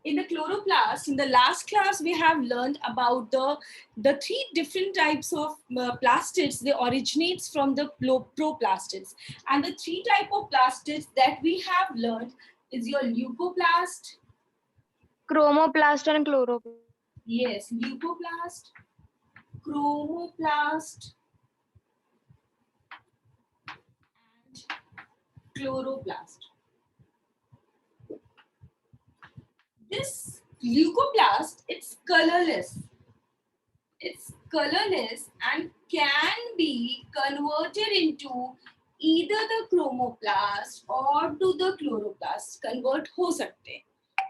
in the chloroplast, in the last class, we have learned about the three different types of plastids. They originates from the proplastids. And the three type of plastids that we have learned is your leucoplast. Chromoplast and chloroplast. Yes, leucoplast, chromoplast, and chloroplast. This leucoplast, it's colorless. It's colorless and can be converted into either the chromoplast or to the chloroplast. Convert हो सकते हैं.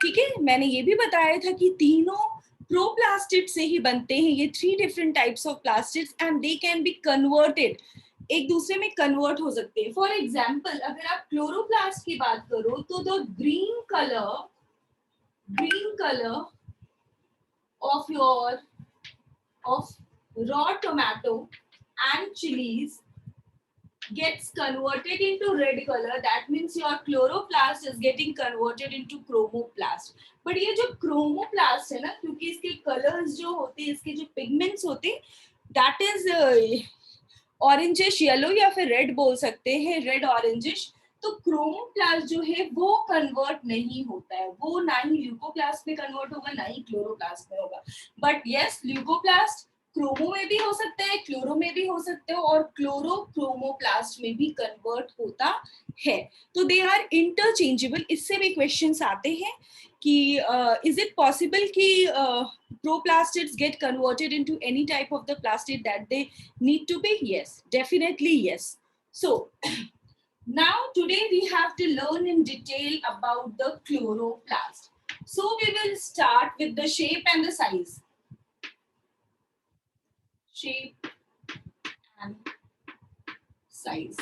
ठीक है, मैंने ये भी बताया था कि तीनों प्रोप्लास्टिड से ही बनते हैं. ये three different types of plastids and they can be converted. एक दूसरे में कन्वर्ट हो सकते हैं. फॉर एग्जाम्पल, अगर आप क्लोरोप्लास्ट की बात करो तो the green colour of your of raw tomato and chilies gets converted into red color. That means your chloroplast is getting converted into chromoplast. But ये जो chromoplast है ना, क्योंकि इसके colors जो होते हैं, इसके जो pigments होते हैं, that is orangish yellow या फिर red बोल सकते हैं, red orangish. तो क्रोमोप्लास्ट जो है वो कन्वर्ट नहीं होता है. वो ना ही ल्यूकोप्लास्ट में कन्वर्ट होगा, ना ही क्लोरोप्लास्ट में होगा. बट यस, ल्यूकोप्लास्ट क्रोमो में भी हो सकता है, क्लोरो में भी हो सकते हो, और क्लोरो क्रोमोप्लास्ट में भी कन्वर्ट होता है. तो दे आर इंटरचेंजेबल. इससे भी क्वेश्चंस आते हैं कि इज इट पॉसिबल कि proplastids get converted into any type of the plastid that they need to be? Yes, definitely yes. So now today we have to learn in detail about the chloroplast. So we will start with the shape and the size. Shape and size.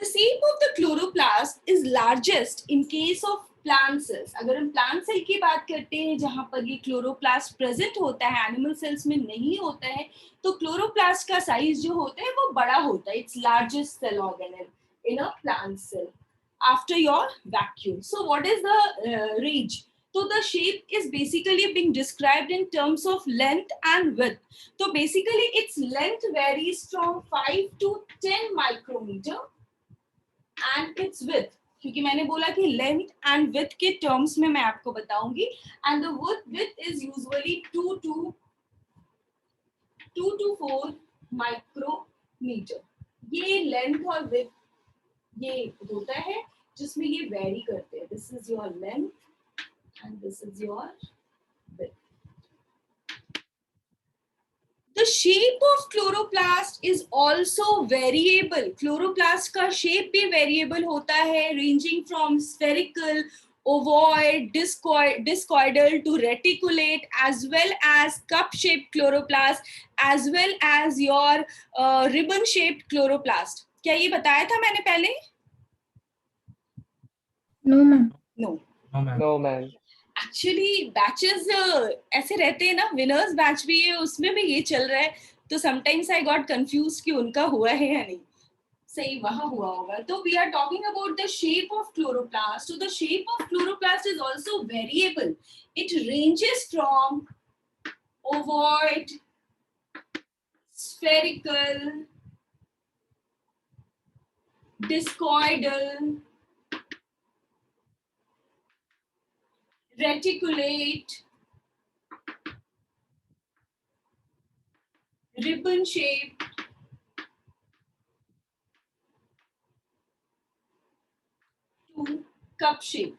The shape of the chloroplast is largest in case of plant cells. अगर हम plant cell की बात करते हैं जहां पर ये chloroplast present होता है, animal cells में नहीं होता है, तो chloroplast का size जो होता है वो बड़ा होता है. It's largest cell organelle in a plant cell after your vacuum. So what is the range? So the shape is basically being described in terms of length and width. So basically its length varies from 5 to 10 micrometer and its width, क्योंकि मैंने बोला कि length and width के terms में मैं आपको बताऊंगी. And the width is usually 2 to 4 micrometre. ये लेंथ और विथ ये होता है जिसमें ये वेरी करते हैं. This is your length and this is your width. The shape of chloroplast is also variable. Chloroplast का shape भी variable होता है, ranging from spherical, ovoid, discoidal to reticulate, as well as cup-shaped chloroplast, as well as your ribbon-shaped chloroplast. क्या ये बताया था मैंने पहले? No, ma'am. No. No, ma'am. Actually batches ऐसे रहते हैं ना, विनर्स बैच भी है, उसमें भी ये चल रहा है, तो समटाइम्स आई गॉट कंफ्यूज कि उनका हुआ है या नहीं. सही वहां हुआ होगा. तो we are talking about the shape of chloroplast. So the shape of chloroplast is also variable. It ranges from ovoid, spherical, discoidal, reticulate, ribbon shape, to cup shape.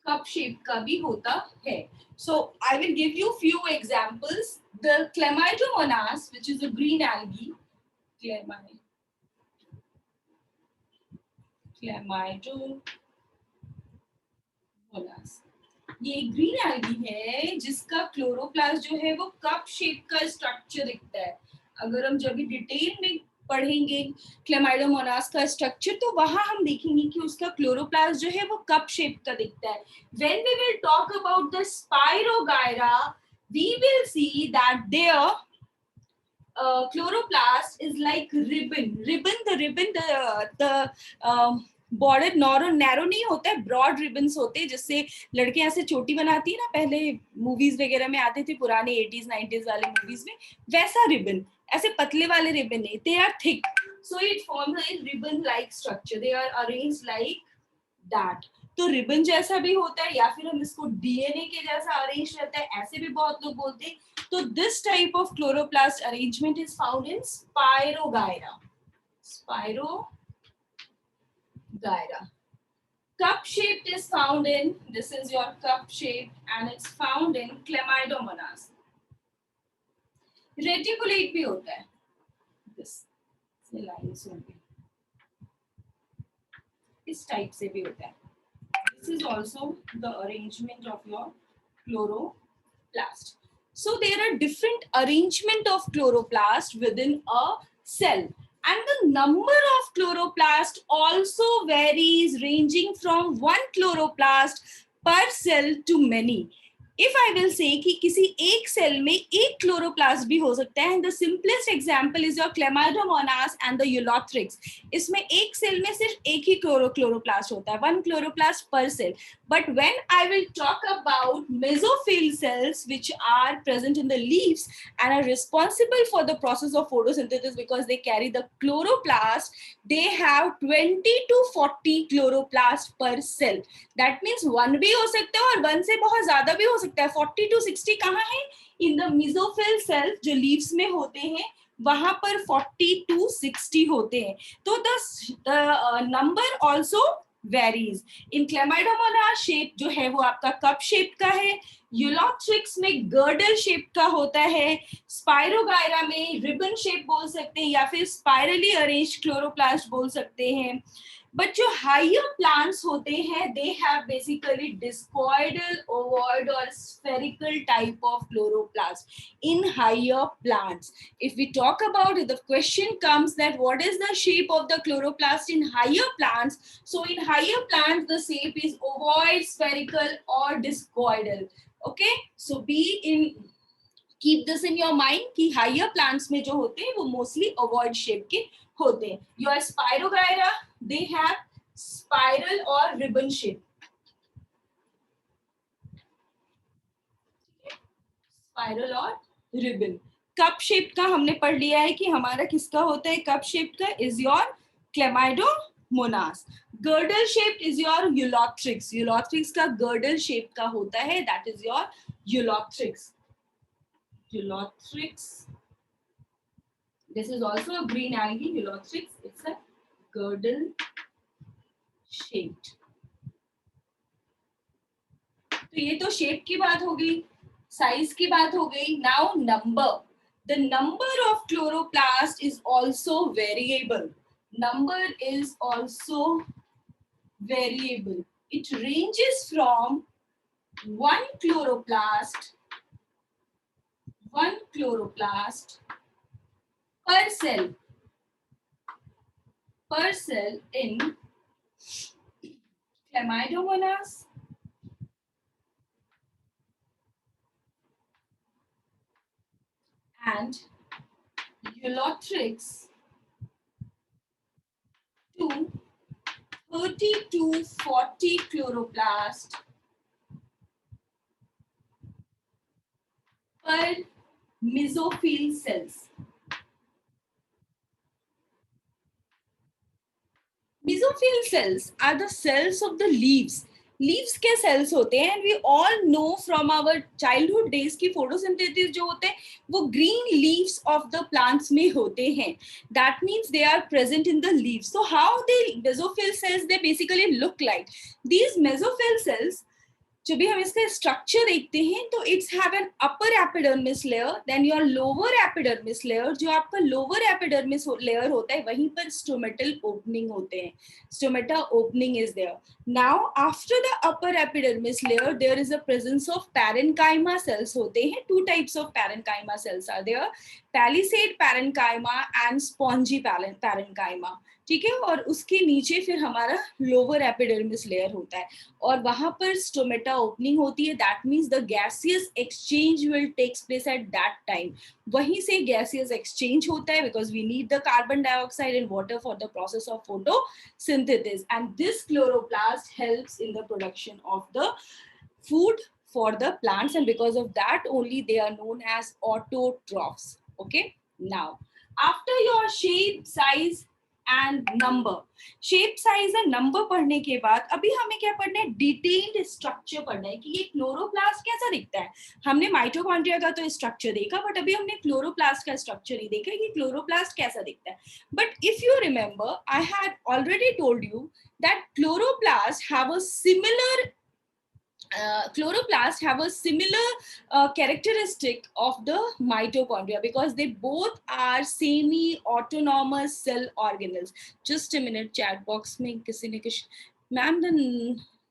Cup shape का भी होता है. So I will give you few examples. The Chlamydomonas, which is a green algae, Chlamydomonas. ये green algae है जिसका chloroplast जो है वो कप शेप का स्ट्रक्चर दिखता है. अगर हम जब भी डिटेल में पढ़ेंगे क्लेमाइडोमोनास का स्ट्रक्चर, तो वहां हम देखेंगे कि उसका क्लोरोप्लास्ट जो है वो कप शेप का दिखता है. When we will talk about the spirogyra, we will see that there chloroplast is like ribbon. The border narrow नहीं होता है, ब्रॉड रिबन्स होते हैं, जिससे लड़कियां ऐसे चोटी बनाती है ना, पहले मूवीज वगैरह में आते थे पुराने 80s 90s वाले मूवीज में, वैसा रिबन, ऐसे पतले वाले रिबन नहीं, they are thick, so it forms a ribbon like structure, they are arranged like that. तो रिबन जैसा भी होता है, या फिर हम इसको डीएनए के जैसा अरेंज रहता है, ऐसे भी बहुत लोग बोलते हैं। तो this type of chloroplast arrangement is found in spirogyra. Spirogyra. Cup shaped is found in, this is your cup shaped, and it's found in Chlamydomonas. Reticulate भी होता है, this lines होंगे, इस टाइप से भी होता है। This is also the arrangement of your chloroplast. So there are different arrangement of chloroplast within a cell, and the number of chloroplast also varies, ranging from one chloroplast per cell to many. If I will say कि किसी एक cell में एक chloroplast भी हो सकता है, and the simplest example is your Chlamydomonas and the Eulothrix. इसमें एक सेल में सिर्फ एक ही क्लोरोप्लास्ट होता है, one chloroplast per cell. But when I will talk about mesophyll cells, which are present in the leaves and are responsible for the process of photosynthesis because they carry the chloroplast, they have 20 to 40 chloroplast per cell. That means one भी हो सकता है और one से बहुत ज्यादा भी हो सकता है। 40 to 60 कहाँ है? In the mesophyll cells जो leaves में होते हैं, वहां पर 40 to 60 होते हैं। तो the number also varies. In Chlamydomonas shape जो है वो आपका cup shape का है, Eulothrix में girdle shape का होता है, Spirogyra में ribbon shape बोल सकते हैं, या फिर spirally arranged chloroplast बोल सकते हैं। बट जो हायर प्लांट्स होते हैं, they have basically discoidal, ovoid और spherical type of chloroplast in higher plants. If we talk about it, the question comes that what is the shape of the chloroplast in higher plants? So in higher plants, the shape is ovoid, spherical or discoidal. Okay, so keep this in your mind कि higher plants में जो होते हैं वो mostly ovoid shape के होते हैं. Your Spirogyra, they have spiral or ribbon shape. Spiral और ribbon. Cup shape का हमने पढ़ लिया है कि हमारा किसका होता है cup shape का, is your Chlamydomonas. Girdle shaped is your Eulothrix. Eulothrix का girdle shape का होता है, that is your Eulothrix. Eulothrix. This is also a green algae, Eulothrix. It's a girdle shaped. तो ये तो शेप की बात हो गई, साइज की बात हो गई. Now number. The number of chloroplast is also variable. Number is also variable. It ranges from one chloroplast per cell in Chlamydomonas and Eulothrix to 30 to 40 chloroplast per mesophyll cells. Mesophyll cells are the cells of the leaves. Leaves के cells होते हैं, and we all know from our childhood days की photosynthesis जो होते हैं वो green leaves of the plants में होते हैं. That means they are present in the leaves. So how they mesophyll cells they basically look like. These mesophyll cells जब भी हम इसका स्ट्रक्चर देखते हैं तो it's have an upper epidermis layer, then your lower epidermis layer. जो आपका lower epidermis layer होता है वहीं पर स्टोमेटल ओपनिंग होते हैं. Stomata opening is there. Now after the upper epidermis layer there is a presence of parenchyma cells होते हैं. Two types of parenchyma cells are there, palisade parenchyma and spongy parenchyma. ठीक है, और उसके नीचे फिर हमारा लोअर एपिडर्मिस लेयर होता है और वहां पर स्टोमेटा बेटा ओपनिंग होती है, that means the gaseous exchange will takes place at that time. वहीं से गैसियस एक्सचेंज होता है because we need the carbon dioxide and water for the process of photosynthesis, and this chloroplast helps in the production of the food for the plants, and because of that only they are known as autotrophs. Okay, now after your shape, size and number, shape size and number पढ़ने के बाद अभी हमें क्या पढ़ना है, detailed structure पढ़ना है कि ये क्लोरोप्लास्ट कैसा दिखता है. हमने माइटोकॉन्ड्रिया का तो स्ट्रक्चर देखा, बट अभी हमने क्लोरोप्लास्ट का स्ट्रक्चर ही देखा कि क्लोरोप्लास्ट कैसा दिखता है. But if you remember, I had already told you that chloroplast have a similar chloroplasts have a similar characteristic of the mitochondria because they both are semi-autonomous cell organelles. Just a minute, chat box में किसी ने कुछ, ma'am, the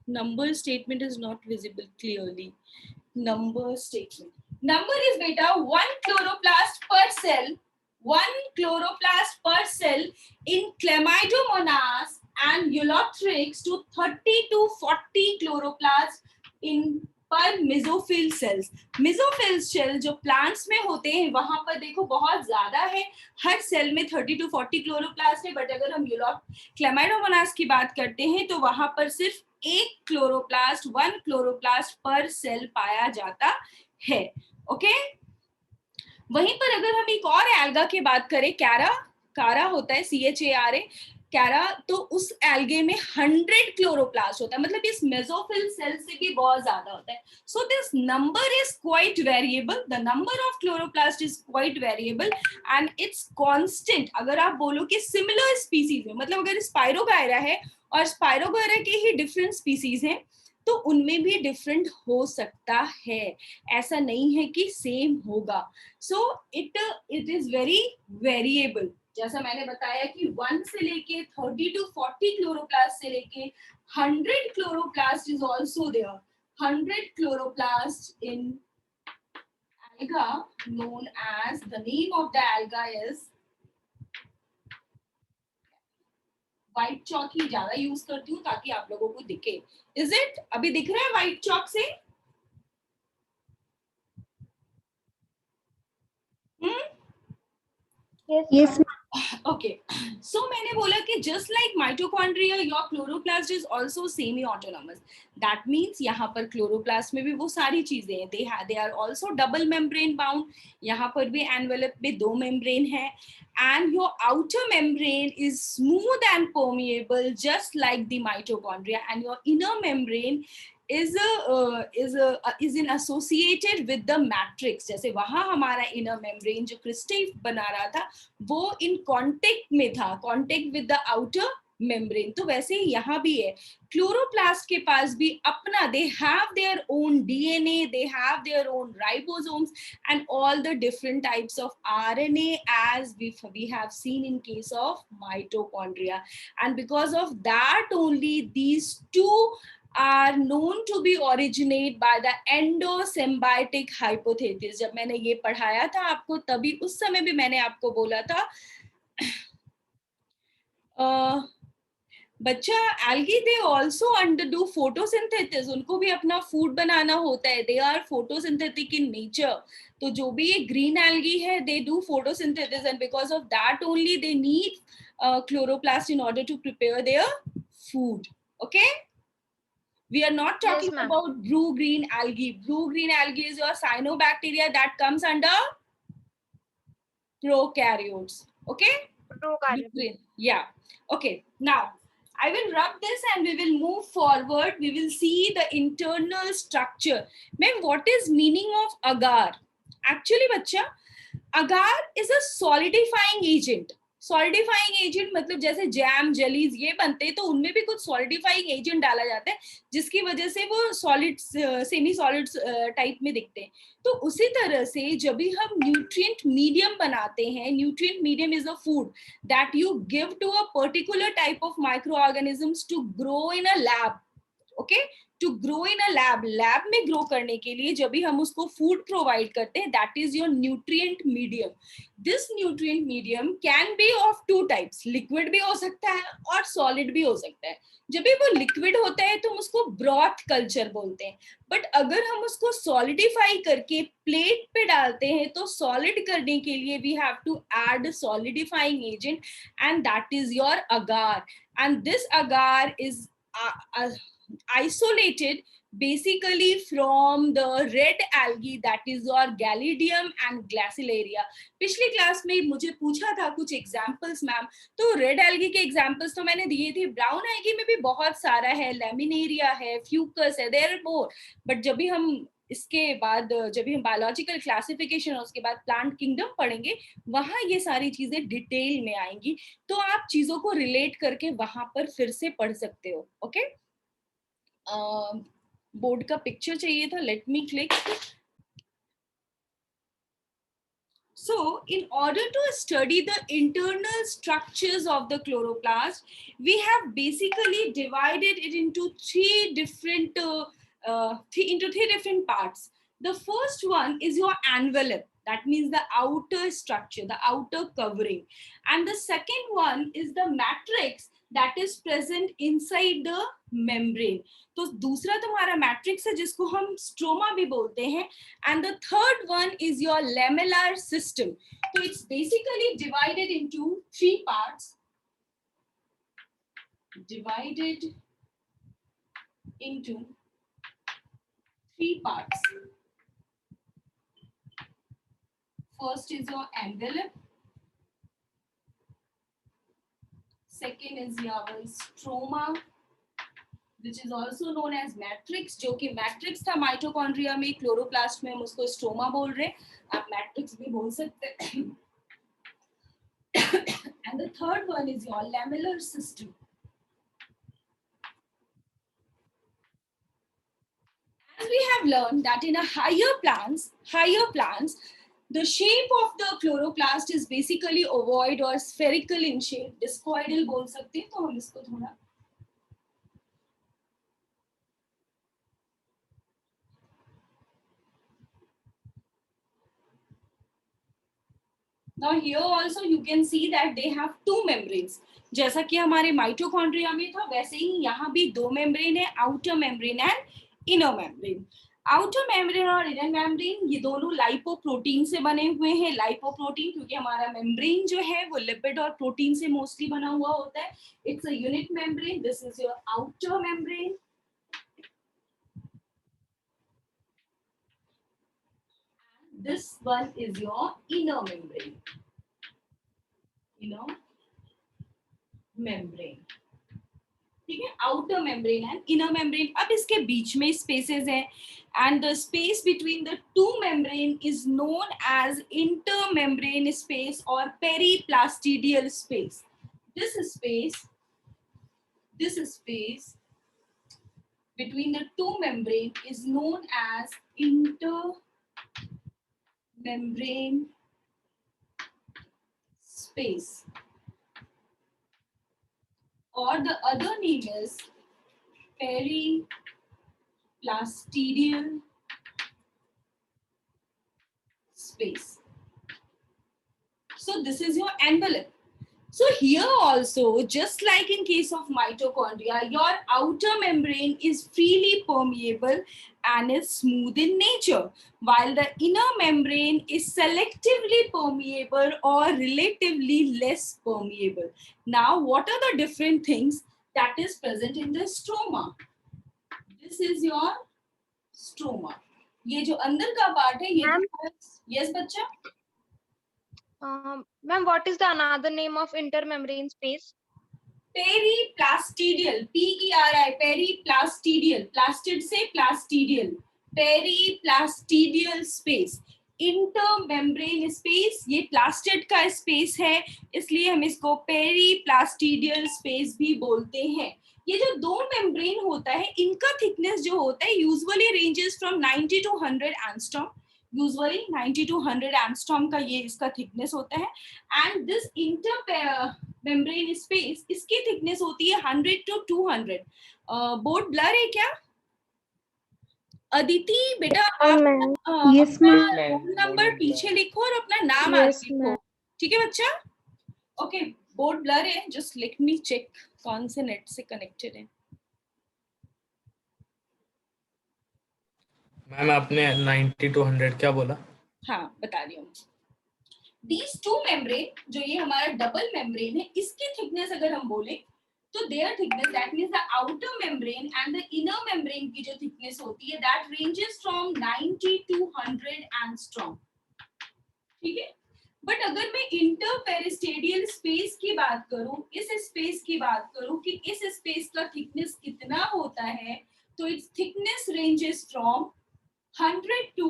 number statement is not visible clearly. Number statement. Number is beta 1 chloroplast per cell. 1 chloroplast per cell in Chlamydomonas and Eulothrix to 30 to 40 chloroplasts in पर mesophyll cells. Mesophyll cell जो plants में होते हैं वहां पर देखो बहुत ज्यादा है, हर सेल में 30 to 40 क्लोरोप्लास्ट है. बट अगर हम क्लेमाइडोमोनास की बात करते हैं तो वहां पर सिर्फ एक क्लोरोप्लास्ट, 1 क्लोरोप्लास्ट पर सेल पाया जाता है. ओके, वहीं पर अगर हम एक और एल्गा की बात करें, कारा होता है, CHARA, कैरा, तो उस एल्गे में 100 क्लोरोप्लास्ट होता है, मतलब इस मेसोफिल सेल से भी बहुत ज्यादा होता है. So this number is quite variable, the number of chloroplast is quite variable and it's constant. अगर आप बोलो कि सिमिलर स्पीसीज में, मतलब अगर स्पाइरोगायरा है और स्पाइरोगायरा के ही डिफरेंट स्पीसीज हैं तो उनमें भी डिफरेंट हो सकता है, ऐसा नहीं है कि सेम होगा. So it is very variable. जैसा मैंने बताया कि 1 से लेके 30 to 40 क्लोरोप्लास्ट से लेके 100 chloroplast is also there. 100 chloroplast in alga known as, the name of the alga is, white chalk ही ज्यादा यूज करती हूँ ताकि आप लोगों को दिखे. इज इट, अभी दिख रहा है व्हाइट चॉक से? Yes. Okay, so मैंने बोला कि just like mitochondria, your chloroplast is also semi-autonomous. That means यहाँ पर chloroplast में भी वो सारी चीजें हैं. They are also double membrane bound. यहाँ पर भी envelope में 2 membrane है. And your outer membrane is smooth and permeable, just like the mitochondria. And your inner membrane is in associated with the matrix. जैसे वहां हमारा inner membrane जो crystal बना रहा था वो in contact में था, contact with the outer membrane. तो वैसे ही यहाँ भी है. क्लोरोप्लास्ट के पास भी अपना, they have their own DNA, they have their own ribosomes and all the different types of RNA as we have seen in case of mitochondria. And because of that only these two are known to be originate by the endosymbiotic hypothesis. जब मैंने ये पढ़ाया था आपको तभी उस समय भी मैंने आपको बोला था बच्चा, algae they also undergo photosynthesis. उनको भी अपना फूड बनाना होता है. They are photosynthetic in nature. तो जो भी ये green algae है, they do photosynthesis and because of that only they need chloroplast in order to prepare their food. Okay? We are not talking about blue-green algae. Blue-green algae is your cyanobacteria that comes under prokaryotes. Okay? Prokaryotes. Yeah. Okay. Now, I will rub this and we will move forward. We will see the internal structure. Ma'am, what is meaning of agar? Actually, बच्चा, agar is a solidifying agent. Solidifying agent मतलब जैसे jam, jellies ये बनते हैं तो उनमें भी कुछ सॉलिडिफाइंग एजेंट डाला जाता है जिसकी वजह से वो सॉलिड, सेमी सॉलिड टाइप में दिखते हैं. तो उसी तरह से जब भी हम न्यूट्रिएंट मीडियम बनाते हैं, nutrient medium is a food that you give to a particular type of micro organisms to grow in a lab. Okay, to grow in a lab, lab में ग्रो करने के लिए जब भी हम उसको फूड प्रोवाइड करते हैं, that is your nutrient medium. This nutrient medium can be of two types, liquid भी हो सकता है और सॉलिड भी हो सकता है. जब भी वो लिक्विड होता है तो हम उसको ब्रॉथ कल्चर बोलते हैं, बट अगर हम उसको सॉलिडिफाई करके प्लेट पे डालते हैं तो सॉलिड करने के लिए we have to add solidifying agent, and that is your agar. And this agar is isolated basically from the red algae, that is your Galidium and Glacilaria. पिछली क्लास में मुझे पूछा था कुछ एग्जांपल्स मैम, तो रेड एल्गी के examples तो मैंने दिए थे. ब्राउन एल्गी में भी बहुत सारा है, लेमिनेरिया है, फ्यूकस है, देयर आर मोर. बट जब भी हम इसके बाद जब भी हम बायोलॉजिकल क्लासिफिकेशन और उसके बाद प्लांट किंगडम पढ़ेंगे, वहां ये सारी चीजें डिटेल में आएंगी, तो आप चीजों को रिलेट करके वहां पर फिर से पढ़ सकते हो. ओके, बोर्ड का पिक्चर चाहिए था, let me click. So, in order to study the internal structures of the chloroplast, we have basically divided it into three different parts. The first one is your envelope, that means the outer structure, the outer covering, and the second one is the matrix that is present inside the membrane. तो दूसरा तुम्हारा matrix है जिसको हम stroma भी बोलते हैं, and the third one is your lamellar system. So it's basically divided into three parts. Divided into three parts. First is your envelope. Second is your stroma, which is also known as matrix, जो कि matrix था mitochondria में, chloroplast में हम उसको stroma बोल रहे हैं, आप मैट्रिक्स भी बोल सकते हैं. And the third one is your lamellar system. As we have learned that in a higher plants, the shape of the chloroplast is basically ovoid or spherical in shape. Discoidal बोल सकते हैं, तो हम इसको थोड़ा Now here also you can see that they have two membranes. जैसा कि हमारे माइटोकॉन्ड्रिया में था, वैसे ही यहाँ भी दो मेम्ब्रेन है, outer membrane and inner membrane. Outer membrane और इनर मेम्ब्रेन ये दोनों लाइपोप्रोटीन से बने हुए हैं. लाइपोप्रोटीन क्योंकि हमारा मेम्ब्रेन जो है वो लिपिड और प्रोटीन से मोस्टली बना हुआ होता है. It's a unit membrane. This is your outer membrane. This one is your inner membrane. Inner membrane. ठीक है, outer membrane and inner membrane. अब इसके बीच में स्पेसेस हैं, and the space between the two membrane is known as inter membrane space और periplastidial space. This space between the two membrane is known as intermembrane space, or the other name is periplastidial space. So this is your envelope. So here also, just like in case of mitochondria, your outer membrane is freely permeable and is smooth in nature, while the inner membrane is selectively permeable or relatively less permeable. Now, what are the different things that is present in the stroma? This is your stroma. ये जो अंदर का part है, ये yes बच्चा. Ma'am, what is the another name of intermembrane space? Periplastidial, PERI, periplastidial, plastid से plastidial, periplastidial space. Intermembrane space, ये plastid का स्पेस है, इसलिए हम इसको पेरीप्लास्टिडियल स्पेस भी बोलते हैं. ये जो दो मेम्ब्रेन होता है, इनका थिकनेस जो होता है usually ranges from 90 to 100 angstrom. Usually 90 to 100 angstrom का ये इसका थिकनेस होता है. And this inter membrane space, इसकी थिकनेस होती है 100 to 200. बोर्ड ब्लर है क्या? अदिति बेटा आप मैम Yes, अपना ma'am. रोल नंबर पीछे लिखो और अपना नाम Yes, आगे लिखो. ma'am. ठीक है बच्चा? ओके, बोर्ड ब्लर है, जस्ट लेट मी चेक कौन से नेट से कनेक्टेड है. मैम आपने 90 to 100 क्या बोला? हाँ बता रही हूँ. These two membrane, जो ये हमारा डबल मेम्ब्रेन है, इसकी थिकनेस अगर हम बोले तो their thickness, that means the outer membrane and the inner membrane की जो thickness होती है, that ranges from 90 to 100 angstrom. ठीक है. बट अगर मैं इंटरपेरिस्टेडियल स्पेस की बात करूं, इस स्पेस की बात करूं कि इस स्पेस का थिकनेस कितना होता है, तो it's thickness ranges from 100 to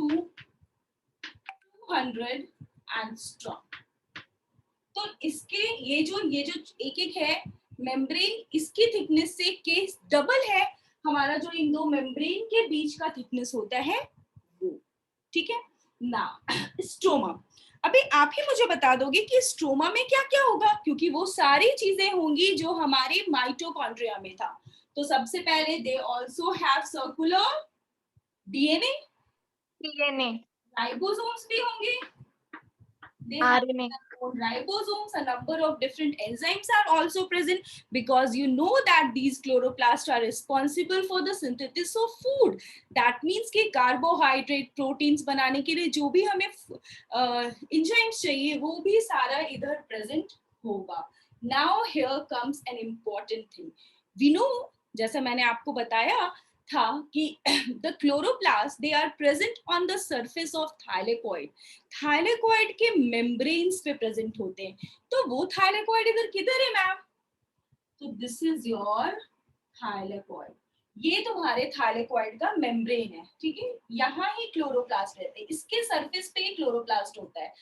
200 angstrom. तो इसके ये जो एक एक है मेम्ब्रेन, इसकी थिकनेस से केस डबल है हमारा जो इन दो मेम्ब्रेन के बीच का थिकनेस होता है वो. ठीक है ना. स्ट्रोमा, अभी आप ही मुझे बता दोगे कि स्ट्रोमा में क्या क्या होगा, क्योंकि वो सारी चीजें होंगी जो हमारे माइटोकॉन्ड्रिया में था. तो सबसे पहले they also have circular DNA, DNA, ribosomes भी होंगे. They have RNA. their own ribosomes. A number of different enzymes are also present, because you know that these chloroplasts are responsible for the synthesis of food. That means कि carbohydrate, proteins बनाने के लिए जो भी हमें enzymes चाहिए वो भी सारा इधर present होगा. Now here comes an important thing. We know, जैसा मैंने आपको बताया था कि the chloroplasts they are present on the surface of thylakoid. Thylakoid के मेम्ब्रेन्स पे प्रेजेंट होते हैं. तो वो थाइलेकोइड इधर किधर है मैम? तो दिस इज योर थाइलेकोइड. ये तुम्हारे थाइलेकोइड का मेम्ब्रेन है. ठीक है, यहाँ ही क्लोरोप्लास्ट रहते हैं, इसके सरफेस पे ही क्लोरोप्लास्ट होता है.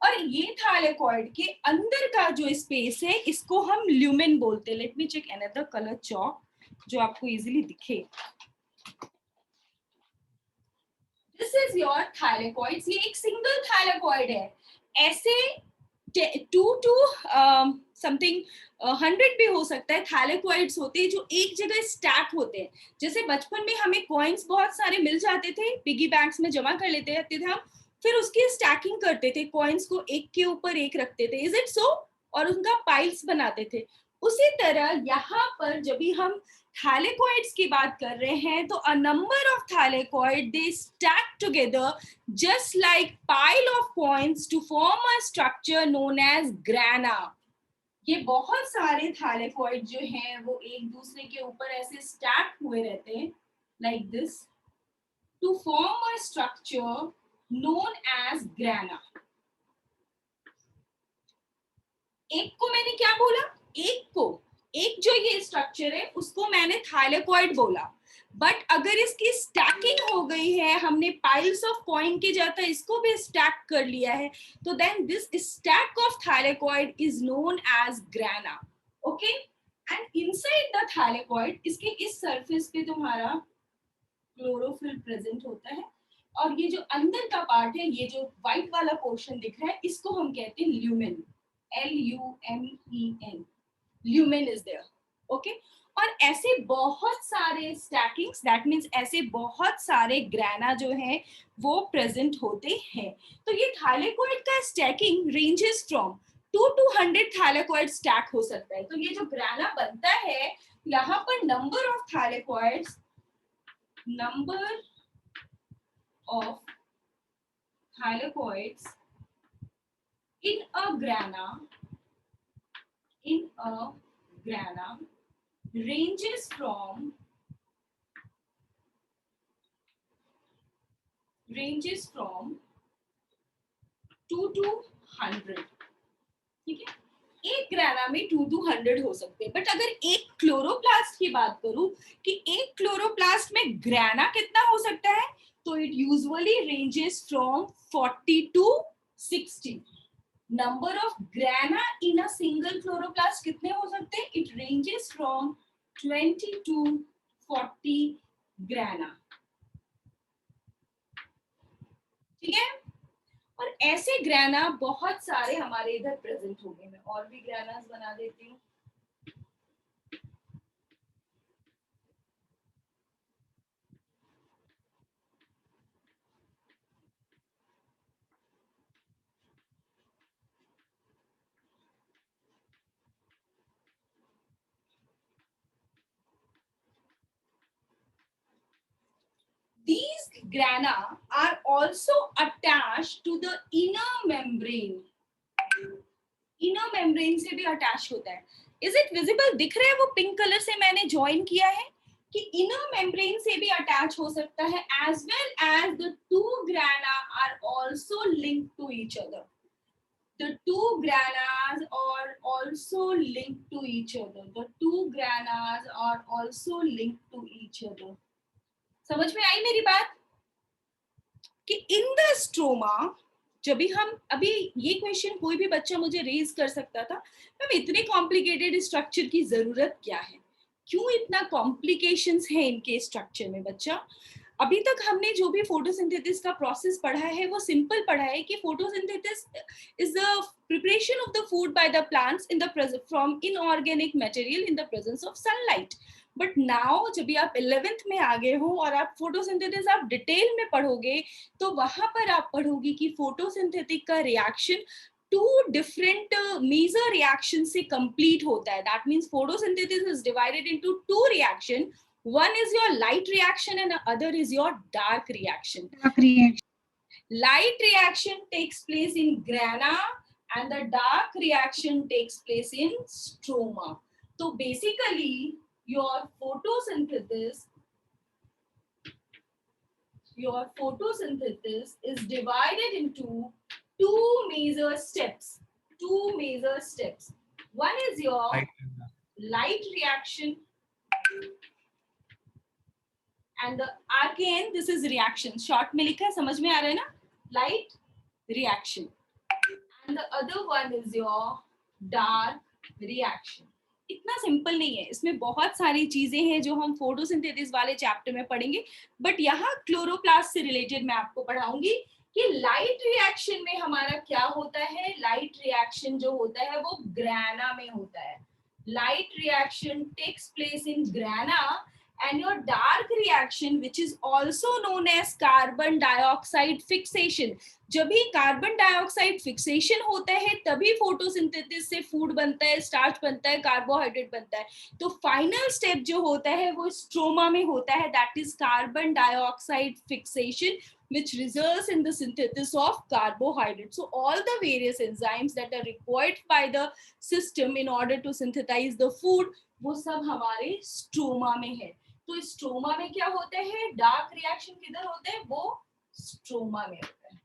और ये थाइलेकोइड के अंदर का जो स्पेस है इसको हम ल्यूमेन बोलते हैं. Let me check another colour chalk जो आपको इजीली दिखे. This is your thylakoid. ये एक सिंगल थाइलेकोइड है. ऐसे 2 to समथिंग 100 भी हो सकता है थाइलेकोइड्स होते हैं जो एक जगह स्टैक होते हैं. जैसे बचपन में हमें कॉइन्स बहुत सारे मिल जाते थे, पिगी बैंक्स में जमा कर लेते थे हम, फिर उसकी स्टैकिंग करते थे, कॉइन्स को एक के ऊपर एक रखते थे. Is it so? और उनका पाइल्स बनाते थे. उसी तरह यहाँ पर जब भी हम thylakoids की बात कर रहे हैं तो a number of thylakoid they stack together just like pile of coins to form a structure known as grana. ये बहुत सारे thylakoid जो हैं वो एक दूसरे के ऊपर ऐसे स्टैक हुए रहते हैं like this to form a structure known as grana. एक को मैंने क्या बोला? एक जो ये स्ट्रक्चर है उसको मैंने थाइलेकोइड बोला. बट अगर इसकी स्टैकिंग हो गई है, हमने पाइल्स ऑफ कॉइन के जाता इसको भी स्टैक कर लिया है, तो then this stack of thylakoid is known as grana. Okay, and inside the thylakoid इसके इस सरफेस पे तुम्हारा क्लोरोफिल प्रेजेंट होता है. और ये जो अंदर का पार्ट है, ये जो व्हाइट वाला पोर्शन दिख रहा है, इसको हम कहते हैं lumen. LUMEN. Lumen is there. Okay, और ऐसे बहुत सारे स्टैकिंग्स, दैट मींस ऐसे बहुत सारे ग्राना जो हैं वो प्रेजेंट होते हैं. तो ये थाइलेकोइड का stacking ranges from 2 to 100 thylakoid stack हो सकता है. तो ये जो ग्राना बनता है, यहाँ पर number of thylakoids, number of thylakoids in a grana ranges from 2 to 100. ठीक है, एक ग्राना में 2 to 100 हो सकते हैं. बट अगर एक क्लोरोप्लास्ट की बात करूं कि एक क्लोरोप्लास्ट में ग्राना कितना हो सकता है, तो it usually ranges from 40 to 60. Number of ग्राना in a single chloroplast कितने हो सकते हैं? It ranges from 20 to 40 ग्राना. ठीक है। और ऐसे ग्राना बहुत सारे हमारे इधर प्रेजेंट होंगे। मैं और भी ग्रानास बना देती हूँ। These grana are also attached to the inner membrane. Inner membrane से भी attached होता है. Is it visible? दिख रहा है वो पिंक कलर से मैंने join किया है कि inner membrane से भी attach हो सकता है, as well as the two grana are also linked to each other. The two granas are also linked to each other. The two granas are also linked to each other. समझ में आई मेरी बात कि in the stroma, जब भी हम अभी ये क्वेश्चन कोई भी बच्चा मुझे रेज कर सकता था, मैम इतने कॉम्प्लिकेटेड स्ट्रक्चर की जरूरत क्या है, क्यों इतना कॉम्प्लिकेशंस है इनके स्ट्रक्चर में। बच्चा अभी तक हमने जो भी फोटोसिंथेसिस का प्रोसेस पढ़ा है वो सिंपल पढ़ा है कि photosynthesis is the preparation of the food by the plants in the from inorganic material in the presence of sunlight. But now जब भी आप 11th में आ गए हो और आप फोटोसिंथेसिस आप डिटेल में पढ़ोगे, तो वहां पर आप पढ़ोगे कि फोटोसिंथेटिक का reaction two different major reaction से कंप्लीट होता है। That means photosynthesis is divided into two reaction. One is your light reaction and the other is your dark reaction. Light reaction takes place in grana and the dark reaction takes place in stroma. So basically your photosynthesis is divided into two major steps. One is your light reaction and the again this is reaction. short में लिखा है, समझ में आ रहा है ना, light reaction. And the other one is your dark reaction. इतना सिंपल नहीं है, इसमें बहुत सारी चीजें हैं जो हम फोटोसिंथेसिस वाले चैप्टर में पढ़ेंगे, बट यहाँ क्लोरोप्लास्ट से रिलेटेड मैं आपको पढ़ाऊंगी कि लाइट रिएक्शन में हमारा क्या होता है। लाइट रिएक्शन जो होता है वो ग्राना में होता है. Light reaction takes place in grana and your dark reaction which is also known as carbon dioxide fixation. जब भी कार्बन डाइऑक्साइड फिक्सेशन होता है तभी फोटोसिंथेसिस से फूड बनता है, स्टार्च बनता है, कार्बोहाइड्रेट बनता है. तो फाइनल स्टेप जो होता है वो स्ट्रोमा में होता है, that is carbon dioxide fixation which results in the synthesis of carbohydrates. So all the various enzymes that are required by the system in order to synthesize the food, वो सब हमारे स्ट्रोमा में है. तो stroma में क्या होता है, डार्क रिएक्शन किधर होते हैं, वो स्ट्रोमा में होता है.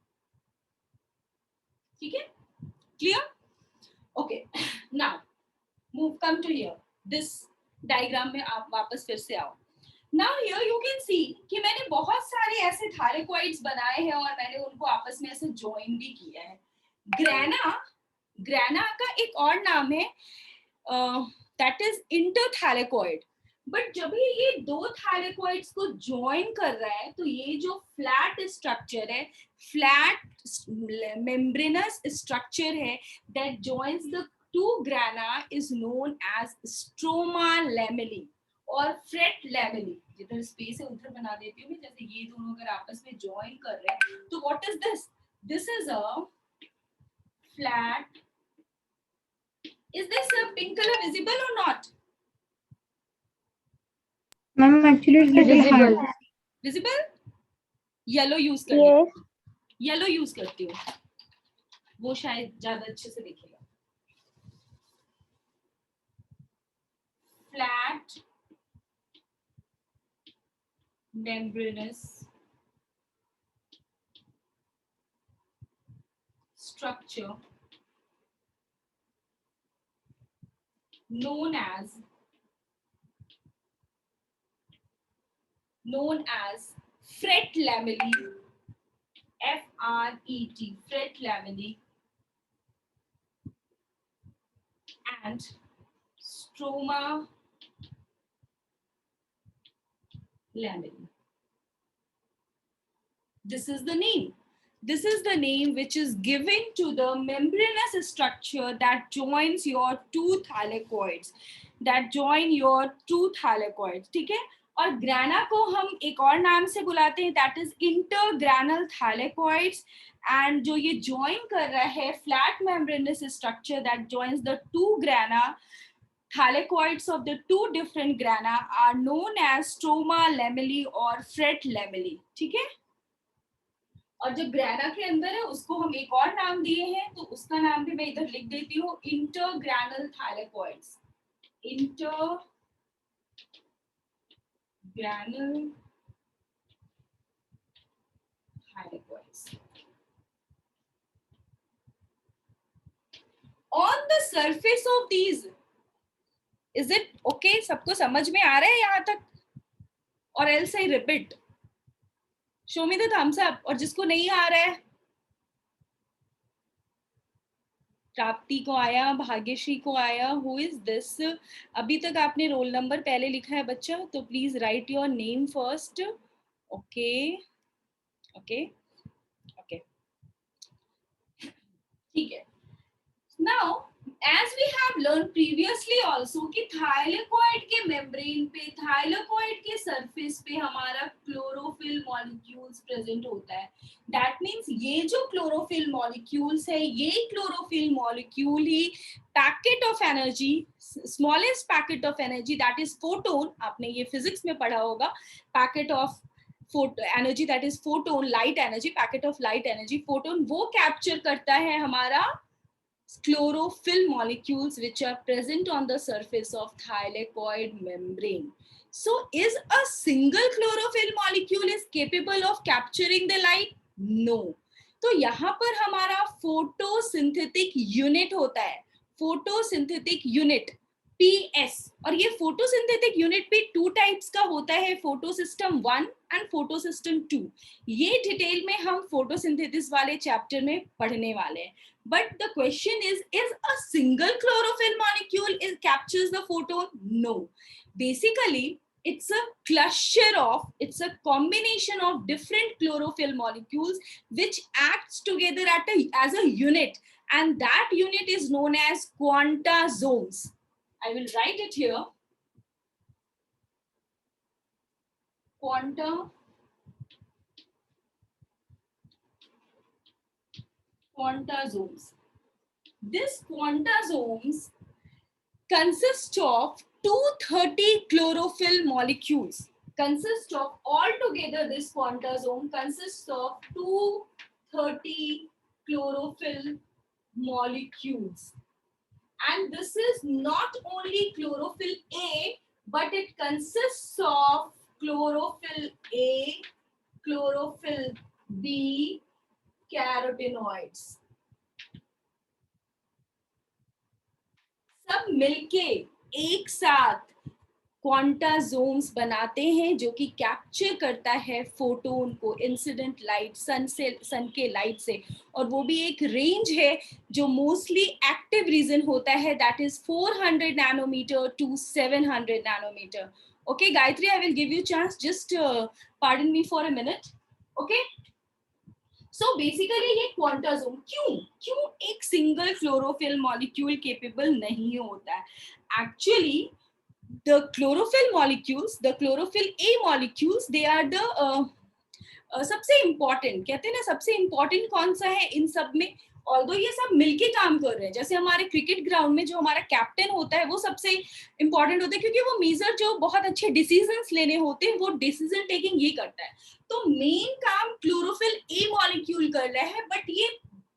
ठीक है, clear? Okay, now move come to here. This diagram में आप वापस फिर से आओ. Now here you can see कि मैंने बहुत सारे ऐसे थायरॉइड्स बनाए हैं और मैंने उनको आपस में ऐसे जॉइन भी किया है. ग्राना का एक और नाम है दैट इज इंटरथैलेकॉइड. बट जब भी ये दो थायरॉइड्स को जॉइन कर रहा है तो ये जो फ्लैट स्ट्रक्चर है, फ्लैट मेम्ब्रेनस स्ट्रक्चर है that joins the two grana is known as stroma lamellae और फ्रेट लैमेली. जिधर स्पेस है उधर बना देती हूँ मैं, जैसे ये दोनों अगर आपस में जॉइन कर रहे हैं तो what is this, this is a flat. Is this pink colour visible or not? Ma'am, actually it's little Visible. hard. Visible. Yellow use कर Yes. येलो यूज करती हूँ, वो शायद ज्यादा अच्छे से दिखेगा. Flat membranous structure known as fret lamellae, F-R-E-T, fret lamellae, and stroma lamellae. This is the name. This is the name which is given to the membranous structure that joins your two thylakoids. That join your two thylakoids. ठीक है? और ग्राना को हम एक और नाम से बुलाते हैं, that is intergranal thylakoids. And जो ये join कर रहा है flat membranous structure that joins the two grana thylakoids of the two different grana are known as stroma lamellae or fret lamellae. ठीक है? और जो ग्राना के अंदर है उसको हम एक और नाम दिए हैं, तो उसका नाम भी मैं इधर लिख देती हूँ, intergranal thylakoids. Intergranal thylakoids. On the surface of these, is it okay? सबको समझ में आ रहा है यहाँ तक? Or else I repeat, show me the thumbs up. और जिसको नहीं आ रहा है, प्राप्ति को आया, भाग्यश्री को आया. Who is this? अभी तक आपने रोल नंबर पहले लिखा है बच्चा, तो please right your name first. Okay okay okay, ठीक है. Now as we have learned previously also कि थाइलेकोइड के मेम्ब्रेन पे, थाइलेकोइड के सरफेस पे हमारा क्लोरोफिल मॉलिक्यूल्स प्रेजेंट होता है. दैट मीन्स ये जो क्लोरोफिल मॉलिक्यूल्स है, ये chlorophyll molecule he packet of energy, smallest packet of energy, that is photon. आपने ये फिजिक्स में पढ़ा होगा, packet of energy that is photon, light energy, packet of light energy, photon, वो कैप्चर करता है हमारा chlorophyll molecules which are present on the surface of thylakoid membrane. So is a single chlorophyll molecule is capable of capturing the light? No. तो यहाँ पर हमारा photosynthetic unit होता है, photosynthetic unit PS. और ये photosynthetic unit भी two types का होता है, photosystem 1 and photosystem 2. ये डिटेल में हम photosynthesis वाले चैप्टर में पढ़ने वाले हैं. But the question is a single chlorophyll molecule captures the photon? No. Basically, it's a cluster of, it's a combination of different chlorophyll molecules which acts together as a unit, and that unit is known as quantasomes. I will write it here. Quantasomes. This quantasomes consist of 230 chlorophyll molecules. Consists of, altogether this quantasome consists of 230 chlorophyll molecules. And this is not only chlorophyll A, but it consists of chlorophyll A, chlorophyll B, carotenoids. सब मिलके एक साथ क्वांटासोम्स बनाते हैं जो कि capture करता है फोटोन को, इंसिडेंट लाइट, सन के लाइट से. और वो भी एक रेंज है जो मोस्टली एक्टिव रीजन होता है, that is 400 nanometre to 700 nanometre. Okay Gayatri, I will give you chance, just pardon me for a minute. Okay, so basically ये क्वांटासोम क्यों एक सिंगल क्लोरोफिल मॉलिक्यूल केपेबल नहीं होता है? Actually the chlorophyll molecules, the chlorophyll A molecules, they are the सबसे important, कहते हैं ना सबसे इम्पोर्टेंट कौन सा है इन सब में. ऑल्दो ये सब मिलके काम कर रहे हैं, जैसे हमारे क्रिकेट ग्राउंड में जो हमारा कैप्टन होता है वो सबसे इम्पोर्टेंट होता है, क्योंकि वो मेजर जो बहुत अच्छे डिसीजंस लेने होते हैं वो डिसीजन टेकिंग ये करता है. तो मेन काम क्लोरोफिल ए मॉलिक्यूल कर रहा है, बट ये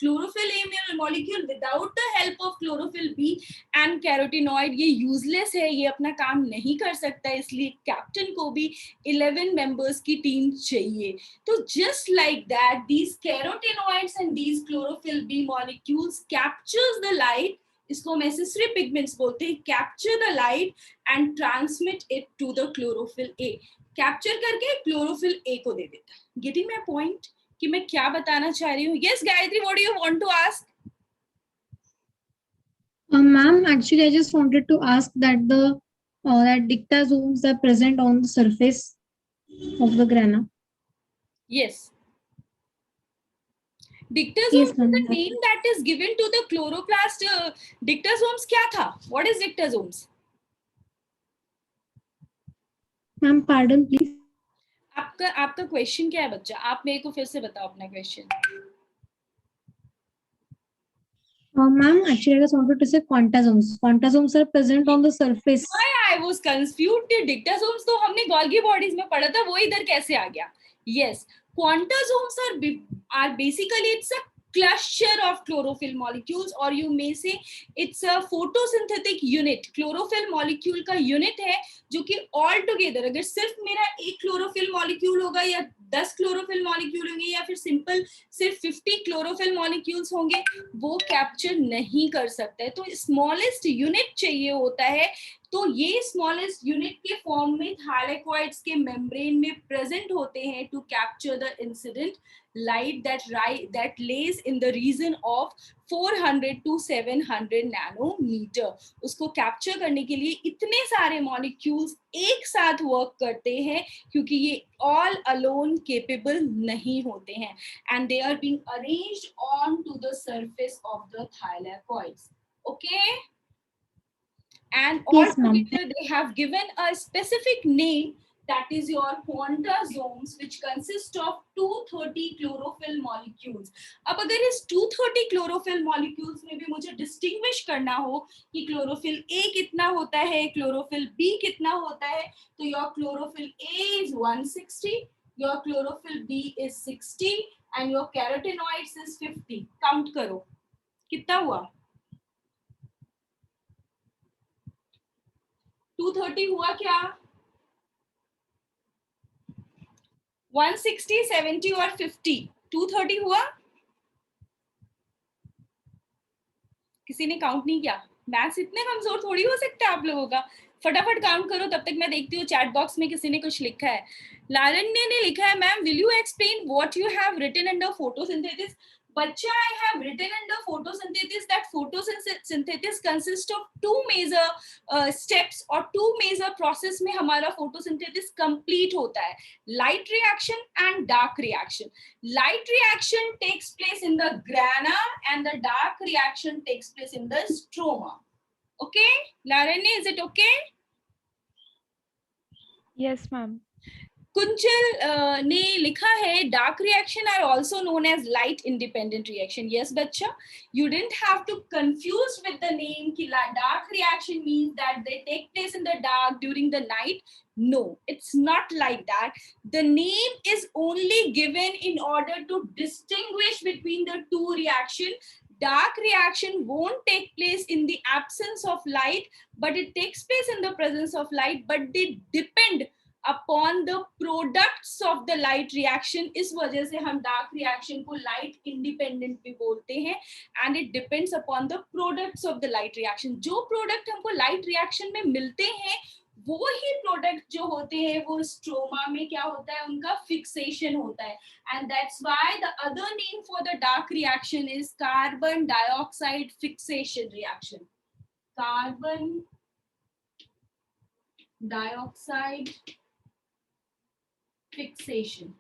chlorophyll A molecule without the help of chlorophyll B and carotenoid ये यूजलेस है, ये अपना काम नहीं कर सकता, इसलिए कैप्टन को भी 11 मेंबर्स की टीम चाहिए. तो just like that these carotenoids and these chlorophyll B molecules captures the light, इसको हम एसेसरी पिगमेंट्स बोलते हैं, capture the light and transmit it to the chlorophyll A. Capture करके क्लोरोफिल ए को दे देता है. गेटिंग माय पॉइंट कि मैं क्या बताना चाह रही हूँ? Yes Gayatri, what do you want to ask? Ma'am, actually, I just wanted to ask that that dictasomes are present on the surface of the grana. Yes. Dictasomes Yes, is ma'am. the name that is given to the chloroplast. Dictasomes क्या था? What is dictasomes? Ma'am, pardon, please. आपका question क्या है बच्चा? आप मेरे को फिर से बताओ अपना question. Ma'am, actually, I just wanted to say quantasomes. Quantasomes are present on the surface. Why I was confused. Dictasomes तो हमने Golgi bodies में पढ़ा था, वो इधर कैसे आ गया? Yes, quantasomes are basically it's a cluster of chlorophyll molecules, or you may say it's a photosynthetic unit. Chlorophyll molecule का unit है जो कि all together, अगर सिर्फ मेरा एक chlorophyll molecule होगा या 10 chlorophyll molecule होंगे या फिर सिंपल सिर्फ 50 chlorophyll molecules होंगे, वो कैप्चर नहीं कर सकता है. तो स्मॉलेस्ट यूनिट चाहिए होता है. तो ये स्मॉलेस्ट यूनिट के फॉर्म में थाइलेकोइड्स के मेम्ब्रेन में प्रेजेंट होते हैं to capture the incident light that lays in the region of 400 to 700 nanometre. उसको कैप्चर करने के लिए इतने सारे मॉलिक्यूल्स एक साथ वर्क करते हैं क्योंकि ये ऑल अलोन केपेबल नहीं होते हैं. And they are being arranged onto the surface of the thylakoids. Okay? And all Yes, ma'am. together they have given a specific name, that is your quantasomes, which consist of 230 chlorophyll molecules. अब अगर इस 230 chlorophyll molecules में भी मुझे distinguish करना हो कि chlorophyll A कितना होता है, chlorophyll B कितना होता है, तो your chlorophyll A is 160, your chlorophyll B is 60, and your carotenoids is 50. Count करो कितना हुआ? 230 हुआ क्या? 160, 70 और 50. 230 हुआ? किसी ने काउंट नहीं किया? मैथ्स इतने कमजोर थोड़ी हो सकता है आप लोगों का. फटाफट काउंट करो, तब तक मैं देखती हूँ चैट बॉक्स में किसी ने कुछ लिखा है. लारण्य ने लिखा है, ma'am will you explain what you have written under photosynthesis? बच्चा, I have written under photosynthesis that photosynthesis consists of two major steps or two major process में हमारा photosynthesis complete होता है. Light reaction and dark reaction. Light reaction takes place in the grana and the dark reaction takes place in the stroma. Okay, Laranya, is it okay? Yes, ma'am. कुंचल ने लिखा है dark reaction are also known as light independent reaction. Yes बच्चा, you didn't have to confuse with the name कि dark reaction means that they take place in the dark during the night. No, it's not like that. The name is only given in order to distinguish between the two reactions. Dark reaction won't take place in the absence of light, but it takes place in the presence of light, but they depend upon the products of the light reaction. इस वजह से हम dark reaction को light independent भी बोलते हैं, and it depends upon the products of the light reaction. जो product हमको light reaction में मिलते हैं वो ही product जो होते हैं वो स्ट्रोमा में क्या होता है, उनका fixation होता है. And that's why the other name for the dark reaction is carbon dioxide fixation reaction. Carbon dioxide fixation.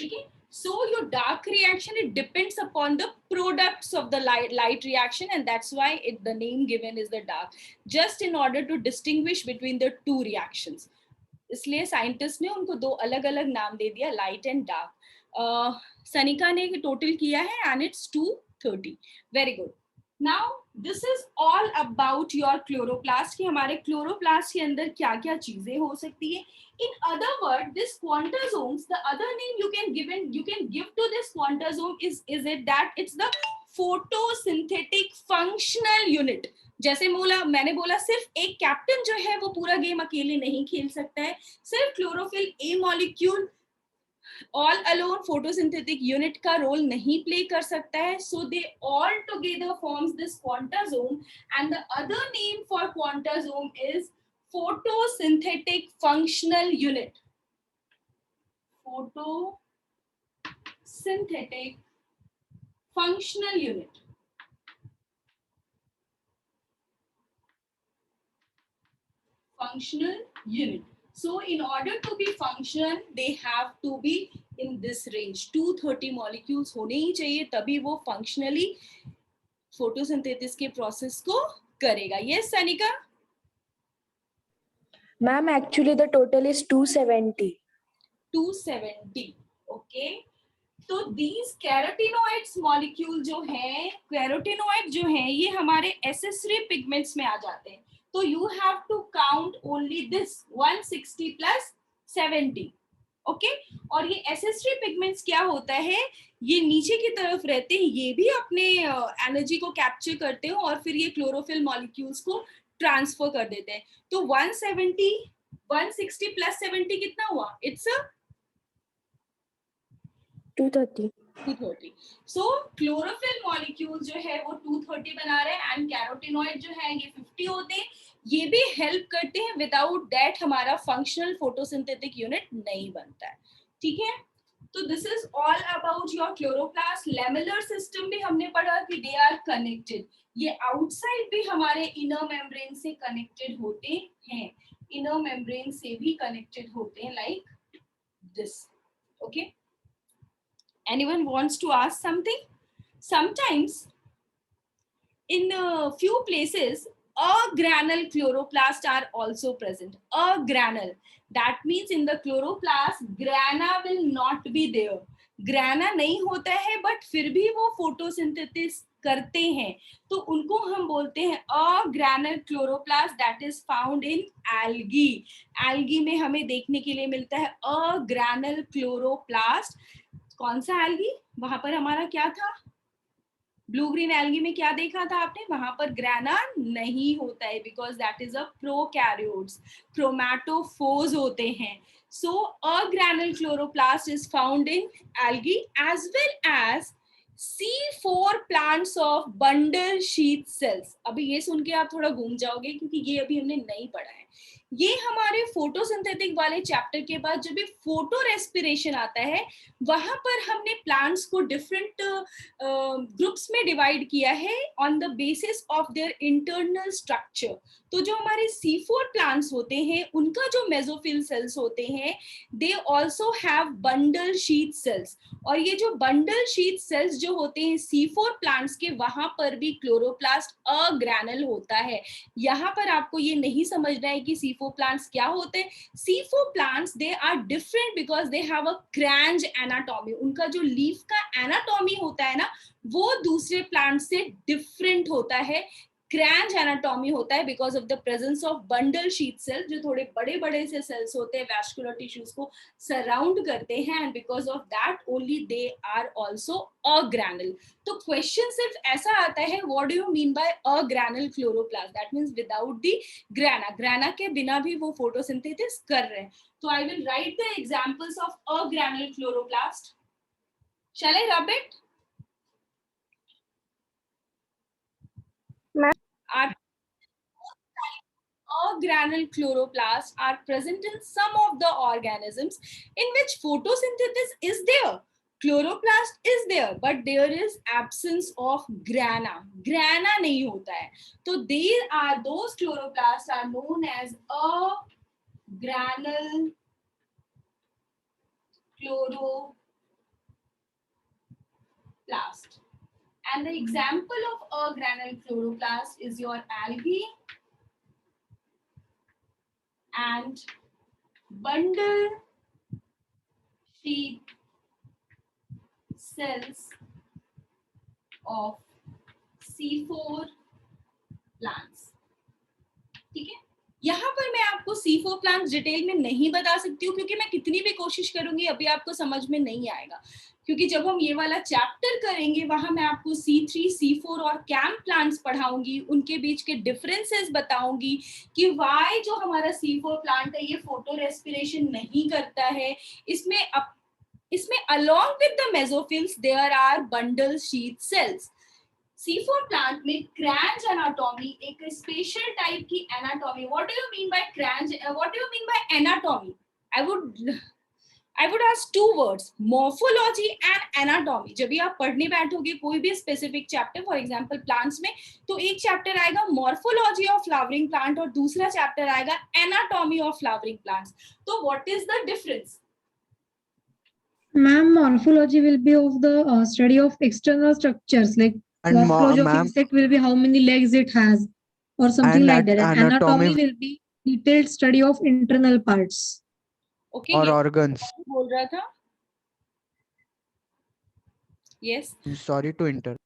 Okay, so your dark reaction, it depends upon the products of the light reaction, and that's why the name given is the dark, just in order to distinguish between the two reactions. इसलिए scientist ने उनको दो अलग अलग नाम दे दिया, light and dark. Sanika ने total किया है and it's 230. Very good. Now this is all about your chloroplast कि हमारे chloroplast के अंदर क्या क्या चीजें हो सकती है. In other words, this quantasomes, the other name you can give to this quantasome is it that it's the photosynthetic functional unit. जैसे मैंने बोला सिर्फ एक कैप्टन जो है वो पूरा गेम अकेले नहीं खेल सकता है. सिर्फ क्लोरोफिल ए molecule all alone photosynthetic unit का रोल नहीं प्ले कर सकता है. So they all together forms this quantasome, and the other name for quantasome is photosynthetic functional unit. Photosynthetic functional unit. Functional unit. So in order to be function, they have to be in this range. 230 molecules होने ही चाहिए, तभी वो functionally photosynthesis के process को करेगा. Yes, Sanika? Ma'am, actually the total is 270. 270. Okay. तो these carotenoids molecule जो हैं, carotenoid जो हैं, ये हमारे accessory pigments में आ जाते हैं. तो you have to count only this 160 plus 70. Okay? और ये accessory pigments क्या होता है, ये नीचे की तरफ रहते हैं, ये भी अपने एनर्जी को कैप्चर करते हैं और फिर ये क्लोरोफिल मॉलिक्यूल्स को ट्रांसफर कर देते हैं. तो 160 plus 70 कितना हुआ? It's a 230. 230. So chlorophyll molecule जो है वो 230 बना रहे हैं एंड कैरोटिनॉइड जो है ये 50 होते हैं. ये भी हेल्प करते हैं, विदाउट दैट हमारा फंक्शनल फोटोसिंथेटिक यूनिट नहीं बनता है. ठीक है, तो this is all about your chloroplast. Lamellar system भी हमने पढ़ा कि दे आर कनेक्टेड. ये आउटसाइड भी हमारे इनर मेम्ब्रेन से कनेक्टेड होते हैं, इनर मेम्ब्रेन से भी कनेक्टेड होते हैं, like this. Okay, anyone wants to ask something? Sometimes in a few places agranule chloroplast are also present. Agranule, that means in the chloroplast grana will not be there. grana नहीं होता है but फिर भी वो photosynthesis करते हैं, तो उनको हम बोलते हैं agranal chloroplast that is found in algae. Algae में हमें देखने के लिए मिलता है अग्रैनल क्लोरोप्लास्ट. कौन सा एल्गी? वहां पर हमारा क्या था? ब्लू ग्रीन एल्गी में क्या देखा था आपने? वहां पर ग्राना नहीं होता है because that is a prokaryotes, chromatophores होते हैं. So agranal chloroplast is found in algae as well as C4 plants of bundle sheath cells. अभी ये सुन के आप थोड़ा घूम जाओगे क्योंकि ये अभी हमने नहीं पढ़ा है. ये हमारे फोटोसिंथेटिक वाले चैप्टर के बाद जब भी फोटो रेस्पिरेशन आता है वहां पर हमने प्लांट्स को डिफरेंट ग्रुप्स में डिवाइड किया है on the basis of their internal structure. तो जो हमारे C4 प्लांट्स होते हैं उनका जो मेसोफिल सेल्स होते हैं they also have bundle sheath sales. और ये जो बंडल शीथ सेल्स जो होते हैं C4 प्लांट्स के, वहां पर भी क्लोरोप्लास्ट अग्रैनल होता है. यहाँ पर आपको ये नहीं समझना है कि C4 plants क्या होते हैं. C4 plants they are different because they have a cranch anatomy. उनका जो लीफ का एनाटॉमी होता है ना वो दूसरे प्लांट से डिफरेंट होता है. क्रैंच एनाटॉमी होता है because of the presence of bundle sheath cell, जो थोड़े बड़े बड़े से सेल्स होते हैं वैस्कुलर टिश्यूज को सराउंड करते हैं and because of that only they are also agranal. तो क्वेश्चन सिर्फ ऐसा आता है what do you mean by agranal chloroplast? That means without the grana. Grana के बिना भी वो फोटोसिंथेसिस कर रहे हैं. तो I will write the examples of agranal chloroplast. Shall I rub it? Granule chloroplasts are present in some of the organisms in which photosynthesis is there. Chloroplast is there, but there is absence of grana. Grana नहीं होता है. तो those chloroplasts are known as agranule chloroplast. And the example of agranule chloroplast is your algae and bundle sheath cells of C4 plants. ठीक है, यहाँ पर मैं आपको C4 plants डिटेल में नहीं बता सकती हूँ क्योंकि मैं कितनी भी कोशिश करूंगी अभी आपको समझ में नहीं आएगा. क्योंकि जब हम ये वाला चैप्टर करेंगे वहां मैं आपको C3, C4 और कैम्प प्लांट्स पढ़ाऊंगी, उनके बीच के डिफरेंसेस बताऊंगी कि वाई जो हमारा C4 प्लांट है ये फोटो रेस्पिरेशन नहीं करता है. इसमें along with the mesophils there are bundle sheath cells. C4 plant में क्रैंच एनाटॉमी, एक स्पेशल टाइप की anatomy. What do you mean bye Kranz? What do you mean bye anatomy? I would ask two words, morphology and anatomy. जब भी आप पढ़ने बैठोगे कोई भी specific chapter, for example plants में, तो एक chapter आएगा morphology of flowering plant और दूसरा chapter आएगा anatomy of flowering plants. तो what is the difference? Ma'am, morphology will be of the study of external structures, like And morphology of ma'am, insect will be how many legs it has, or something and like that that. And anatomy anatomy will be detailed study of internal parts. Okay, or ये organs. बोल रहा था? Yes. I'm sorry to interrupt.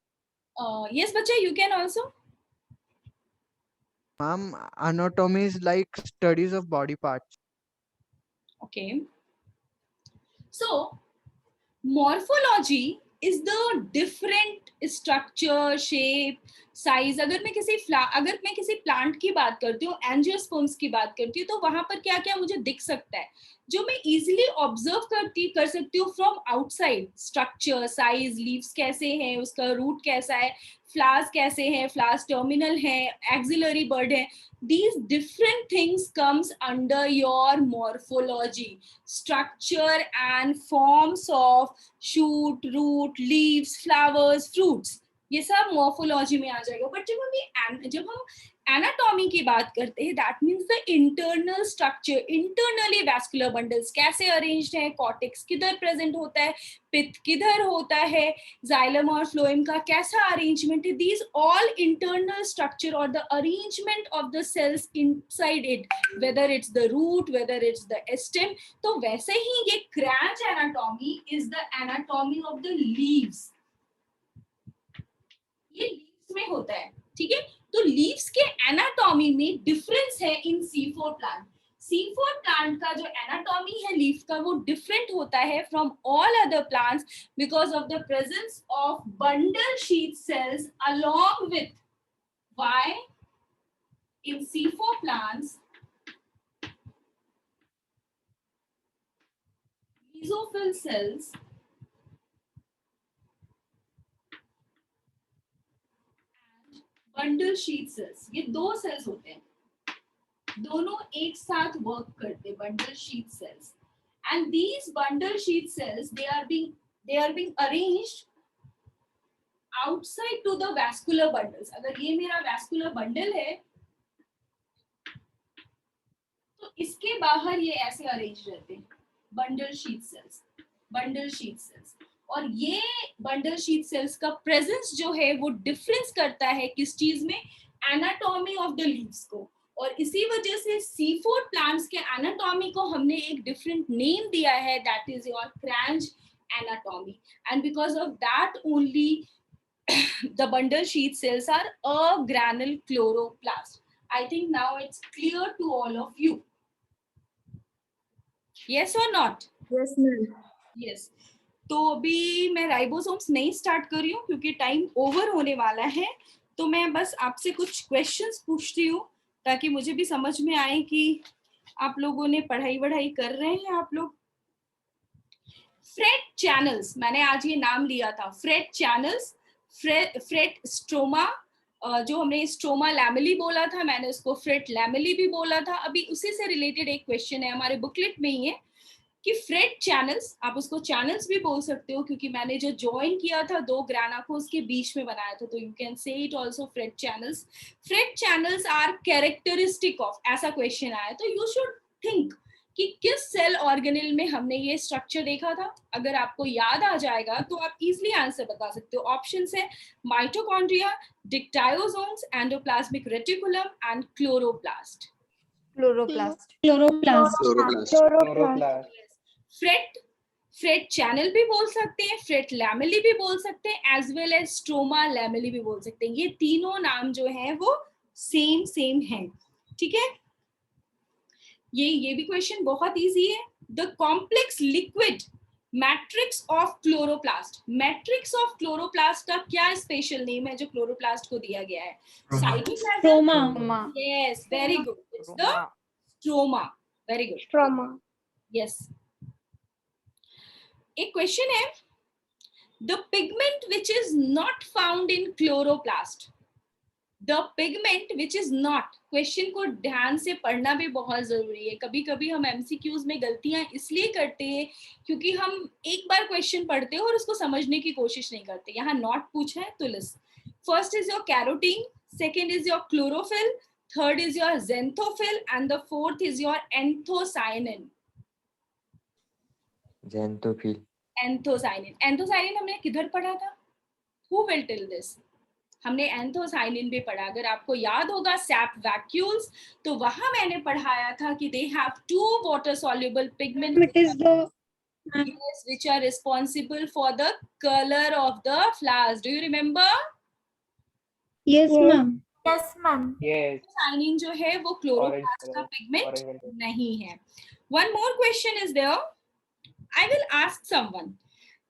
Yes, बच्चा, you can also. Ma'am, anatomy is like studies of body parts. Okay. So, morphology is the different structure, shape, size. अगर मैं किसी plant की बात करती हूँ, एंजियोस्पर्म्स की बात करती हूँ, तो वहां पर क्या क्या मुझे दिख सकता है जो मैं इजीली ऑब्जर्व कर सकती हूँ from outside. Structure, size, leaves कैसे हैं, उसका रूट कैसा है, फ्लावर्स कैसे हैं, फ्लावर्स टर्मिनल हैं, एक्सिलरी बर्ड है. These different things comes under your morphology. Structure and forms of shoot, root, leaves, flowers, fruits. ये सब morphology में आ जाएगा. बट जब हम एनाटॉमी की बात करते हैं, that means the internal structure, internally vascular bundles कैसे अरेंज्ड है, कॉर्टेक्स किधर प्रेजेंट होता है, पित्त किधर होता है, जाइलम और फ्लोएम का कैसा अरेंजमेंट है. दीज ऑल इंटरनल स्ट्रक्चर और the arrangement of the cells inside it, whether it's the root, whether it's the stem. तो वैसे ही ये Kranz anatomy is the anatomy of the leaves. ये लीव्स में होता है, ठीक है. तो लीव्स के एनाटॉमी में डिफरेंस है इन C4 प्लांट. C4 प्लांट का जो एनाटॉमी है लीफ का वो डिफरेंट होता है from all other plants because of the presence of bundle sheath sales along with. Why in C4 plants mesophyll cells bundle sheath sales, ये दो सेल्स होते हैं, दोनों एक साथ वर्क करते हैं, bundle sheath cells. And these bundle sheath cells they are being arranged outside to the vascular bundles. अगर ये मेरा वैस्कुलर बंडल है तो इसके बाहर ये ऐसे अरेंज रहते हैं, bundle sheath sales, bundle sheath sales. और ये बंडल शीथ सेल्स का प्रेजेंस जो है वो डिफरेंस करता है किस चीज में, एनाटॉमी ऑफ द लीव्स को. और इसी वजह से C4 प्लांट्स के एनाटॉमी को हमने एक डिफरेंट नेम दिया है, that is your Kranz anatomy. And because of that only the bundle sheath cells are a granule chloroplast. I think now it's clear to all of you. Yes or not? Yes, ma'am. Yes. तो अभी मैं ribosomes नहीं start कर रही हूँ क्योंकि time over होने वाला है. तो मैं बस आपसे कुछ क्वेश्चंस पूछती हूँ ताकि मुझे भी समझ में आए कि आप लोगों ने पढ़ाई कर रहे हैं आप लोग. फ्रेट चैनल्स, मैंने आज ये नाम लिया था, फ्रेट चैनल्स, फ्रेट स्ट्रोमा, जो हमने स्ट्रोमा लैमेली बोला था, मैंने उसको फ्रेट लैमेली भी बोला था. अभी उसी से रिलेटेड एक क्वेश्चन है, हमारे बुकलेट में ही है कि फ्रेट चैनल्स, आप उसको चैनल्स भी बोल सकते हो क्योंकि मैंने जो ज्वाइन किया था दो ग्राना को उसके बीच में बनाया था, तो you can say it also fret channels. Fret channels are characteristic of, ऐसा क्वेश्चन आया तो यू शुड थिंक कि किस सेल ऑर्गेनेल में हमने ये स्ट्रक्चर देखा था. अगर आपको याद आ जाएगा तो आप इजीली आंसर बता सकते हो. ऑप्शंस है mitochondria, dictyosomes, endoplasmic reticulum and chloroplast. Chloroplast. Chloroplast. Fret channel भी बोल सकते हैं, फ्रेट लैमेली भी बोल सकते हैं, as well as stroma lamellae भी बोल सकते हैं. ये तीनों नाम जो हैं वो सेम हैं, ठीक है. ये भी क्वेश्चन बहुत इजी है. The complex liquid matrix of chloroplast, matrix of chloroplast का क्या स्पेशल नेम है जो क्लोरोप्लास्ट को दिया गया है? Stroma. Yes, very good. It's the stroma. Very good. Stroma. Yes. एक क्वेश्चन है, the pigment which is not found in chloroplast, the pigment which is not, question को ध्यान से पढ़ना भी बहुत जरूरी है. कभी कभी हम एमसीक्यूज में गलतियां इसलिए करते हैं क्योंकि हम एक बार क्वेश्चन पढ़ते हैं और उसको समझने की कोशिश नहीं करते. यहाँ नॉट पूछा है तो list. First is your carotene, second is your chlorophyll, third is your xanthophyll and the fourth is your anthocyanin. Xanthophyll. Anthocyanin, anthocyanin हमने किधर पढ़ा था? Who will tell this? हमने एंथोसाइनिन भी पढ़ा. अगर आपको याद होगा सैप वैक्यूल्स, तो वहां मैंने पढ़ाया था कि they have 2 water soluble pigments It is the which are responsible for the color of the flowers. Do you remember? yes, ma'am. Yes, ma'am. Yes. Cyanin जो है वो क्लोरोप्लास्ट का पिगमेंट नहीं है. One more question is there. I will ask someone.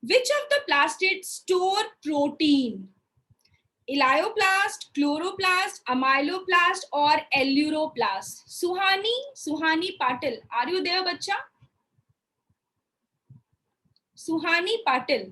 Which of the plastids store protein? Elioplast, chloroplast, amyloplast or alluroplast? Suhani Patil. Are you there, bacha? Suhani Patil.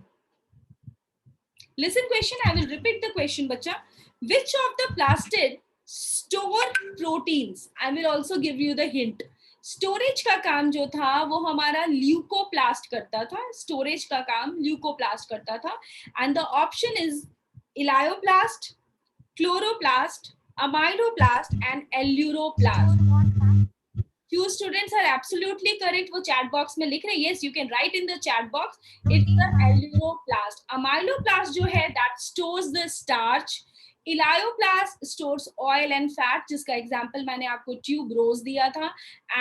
Listen question, I will repeat the question, bacha. Which of the plastid store proteins? I will also give you the hint. Storage का काम जो था वो हमारा leucoplast करता था. Storage का काम ल्यूकोप्लास्ट करता था. And the option is elaioplast, chloroplast, amyloplast and alluroplast. Few students are absolutely correct. वो chat box में लिख रहे हैं. Yes, you can write in the chat box. It's the alluroplast. Amyloplast जो है that stores the starch. Elioplast stores oil and fat, जिसका example मैंने आपको tuberose दिया था.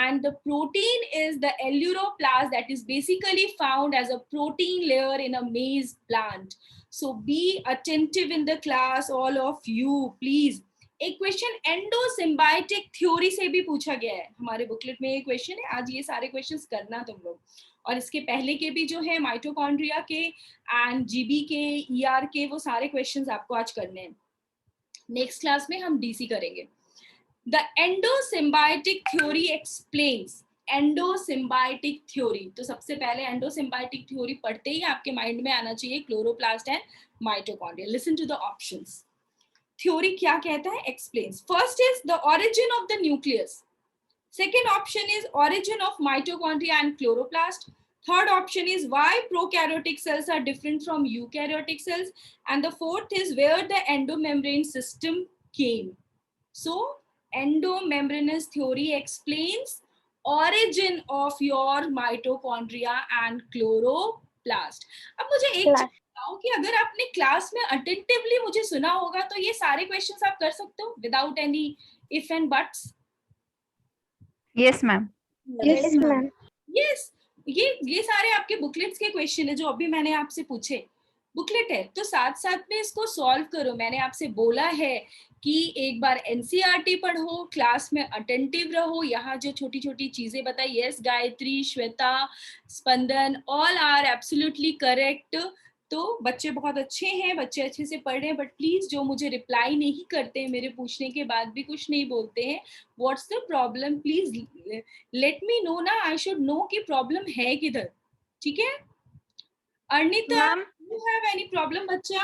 And the protein is the alluroplast that is basically found as a protein layer in a maize plant. So be attentive in the class, all of you, please. एक question endosymbiotic theory से भी पूछा गया है. हमारे booklet में ये question है. आज ये सारे क्वेश्चंस करना तुम लोग. और इसके पहले के भी जो है माइटोकॉन्ड्रिया के एंड जीबी के, ईआर के, वो सारे क्वेश्चंस आपको आज करने हैं. नेक्स्ट क्लास में हम डीसी करेंगे. The endosymbiotic theory explains. Endosymbiotic theory, तो सबसे पहले एंडोसिम्बायोटिक थ्योरी पढ़ते ही आपके माइंड में आना चाहिए chloroplast and mitochondria. Listen to the options. Theory क्या कहता है? Explains. First is the origin of the nucleus. Second option is origin of mitochondria and chloroplast. Third option is why prokaryotic cells are different from eukaryotic cells. And the fourth is where the endomembrane system came. So, endomembranous theory explains origin of your mitochondria and chloroplast. अब मुझे एक चीज बताओ कि अगर आपने class में attentively मुझे सुना होगा तो ये सारे क्वेश्चंस आप कर सकते हो without any if and buts. Yes, ma'am. Yes, ma'am. Yes, ये सारे आपके बुकलेट्स के क्वेश्चन है जो अभी मैंने आपसे पूछे. बुकलेट है तो साथ साथ में इसको सॉल्व करो. मैंने आपसे बोला है कि एक बार एनसीईआरटी पढ़ो, क्लास में अटेंटिव रहो. यहाँ जो छोटी छोटी चीजें बताई, yes Gayatri, Shweta, Spandan, all are absolutely correct. तो बच्चे बहुत अच्छे हैं, बच्चे अच्छे से पढ़ रहे हैं. बट प्लीज जो मुझे रिप्लाई नहीं करते, मेरे पूछने के बाद भी कुछ नहीं बोलते हैं, what's the problem, please let me know ना. आई शुड नो कि प्रॉब्लम है किधर. ठीक है Arnita, Ma'am. You have any problem बच्चा?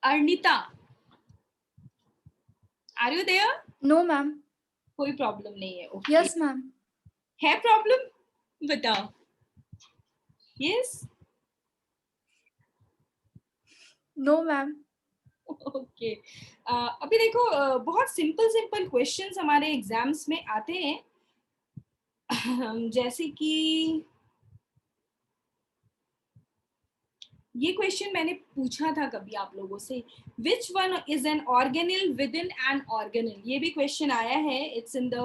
Arnita, are you there? No, ma'am. कोई प्रॉब्लम नहीं है. Okay Yes, ma'am. है प्रॉब्लम? बताओ. यस. No, ma'am. ओके. अभी देखो बहुत सिंपल क्वेश्चंस हमारे एग्जाम्स में आते हैं. जैसे कि ये क्वेश्चन मैंने पूछा था कभी आप लोगों से, which one is an organelle with in an organelle. ये भी क्वेश्चन आया है. It's in the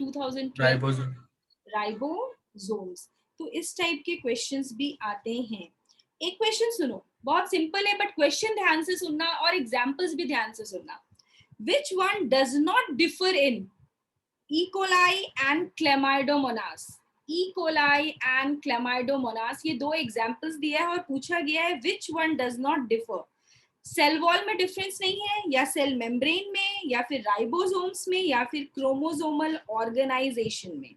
2012 ribosome. Ribosomes. तो इस टाइप के क्वेश्चंस भी आते हैं. एक क्वेश्चन सुनो, बहुत सिंपल है बट क्वेश्चन ध्यान से सुनना और एग्जांपल्स भी ध्यान से सुनना. विच one does not differ in E. coli and Chlamydomonas. E. coli and Chlamydomonas, ये दो एग्जांपल्स दिया है और पूछा गया है which one does not differ. Cell wall में डिफरेंस नहीं है, या सेल मेम्ब्रेन में, या फिर राइबोसोम्स में, या फिर क्रोमोसोमल ऑर्गेनाइजेशन में.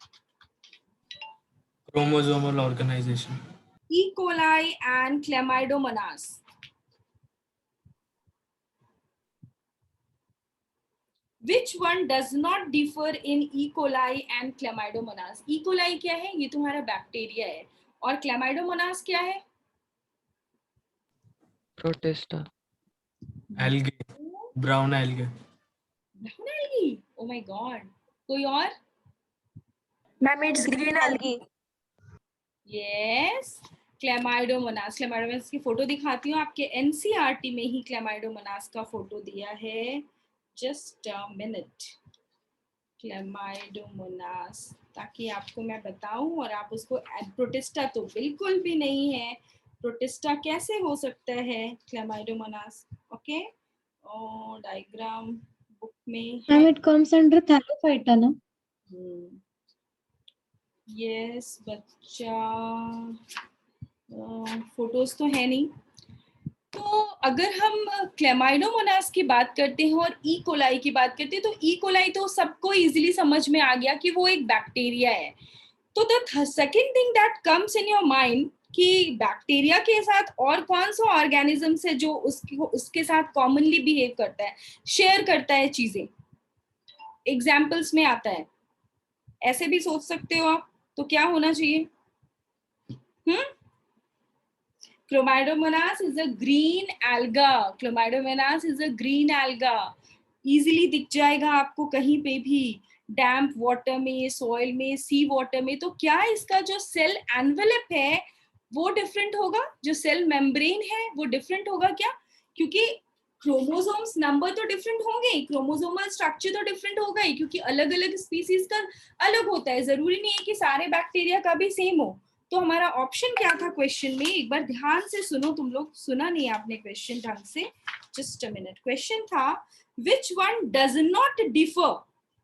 क्रोमोसोमल ऑर्गेनाइजेशन. E. coli and Chlamydomonas. Which one does not differ in E. coli and Chlamydomonas? E. coli क्या है? ये तुम्हारा बैक्टीरिया है, और Chlamydomonas क्या है? Protista. Algae, brown algae. Brown algae. Oh my god. कोई और? Ma'am, it's green algae. Yes. Chlamydomonas. Chlamydomonas की फोटो दिखाती हूँ, आपके NCERT में ही Chlamydomonas का फोटो दिया है। Just a minute. Chlamydomonas, ताकि आपको मैं बताऊं और आप उसको प्रोटिस्टा तो बिल्कुल भी नहीं है, प्रोटिस्टा कैसे हो सकता है Chlamydomonas? ओके, और डायग्राम बुक में Ma'am, है। it comes under Thallophyta, ना? यस बच्चा, फोटोज तो है नहीं। तो अगर हम क्लेमाइडोमोनास की बात करते हैं और ई कोलाई की बात करते हैं, तो ई कोलाई तो सबको इजीली समझ में आ गया कि वो एक बैक्टीरिया है। तो the second thing that comes in your mind कि बैक्टीरिया के साथ और कौन सा ऑर्गेनिज्म है जो उसके साथ कॉमनली बिहेव करता है, शेयर करता है चीजें। एग्जाम्पल्स में आता है, ऐसे भी सोच सकते हो आप। तो क्या होना चाहिए? Chlamydomonas is a green alga. Chlamydomonas is a green alga. Easily दिख जाएगा आपको कहीं पे भी, डैम्प वाटर में, सॉइल में, सी वाटर में। तो क्या इसका जो सेल एनवेलप है वो डिफरेंट होगा? जो सेल मेम्ब्रेन है वो डिफरेंट होगा क्या? क्योंकि क्रोमोसोम्स नंबर तो डिफरेंट होंगे, क्रोमोसोमल स्ट्रक्चर तो डिफरेंट होगा ही, क्योंकि अलग अलग स्पीसीज का अलग होता है। जरूरी नहीं है कि सारे बैक्टीरिया का भी सेम हो। तो हमारा ऑप्शन क्या था क्वेश्चन में? एक बार ध्यान से सुनो, तुम लोग सुना नहीं आपने क्वेश्चन ढंग से। Just a minute. क्वेश्चन था which one does not differ,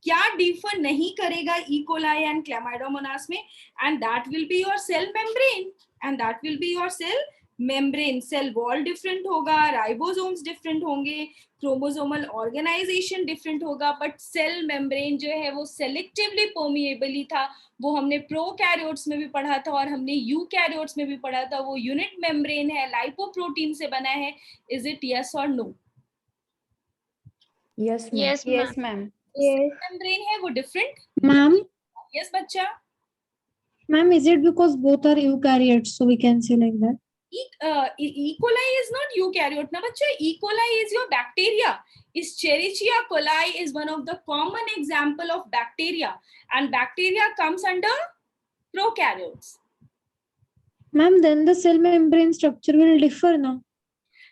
क्या डिफर नहीं करेगा ई कोलाई एंड क्लेमाइडोमोनास में? And that will be your cell membrane, and that will be your cell membrane. Cell wall different होगा, ribosomes different होंगे, chromosomal organisation different होगा, but cell membrane जो है वो सेलेक्टिवली परमिएबल ही था। वो हमने प्रोकैरियोट्स में भी पढ़ा था और हमने यूकैरियोट्स में भी पढ़ा था। वो यूनिट मेम्ब्रेन है, लाइपोप्रोटीन से बना है। इज इट यस और no? Yes, ma'am. Yes, Yes, ma'am. ma'am. Membrane है वो डिफरेंट। Ma'am, यस बच्चा। ma'am, is it because both are eukaryotes, so we can say like that? E. coli is not eukaryote na bachcha. E. coli is your bacteria. Escherichia coli is one of the common example of bacteria, and bacteria comes under prokaryotes. Ma'am, then the cell membrane structure will differ, na?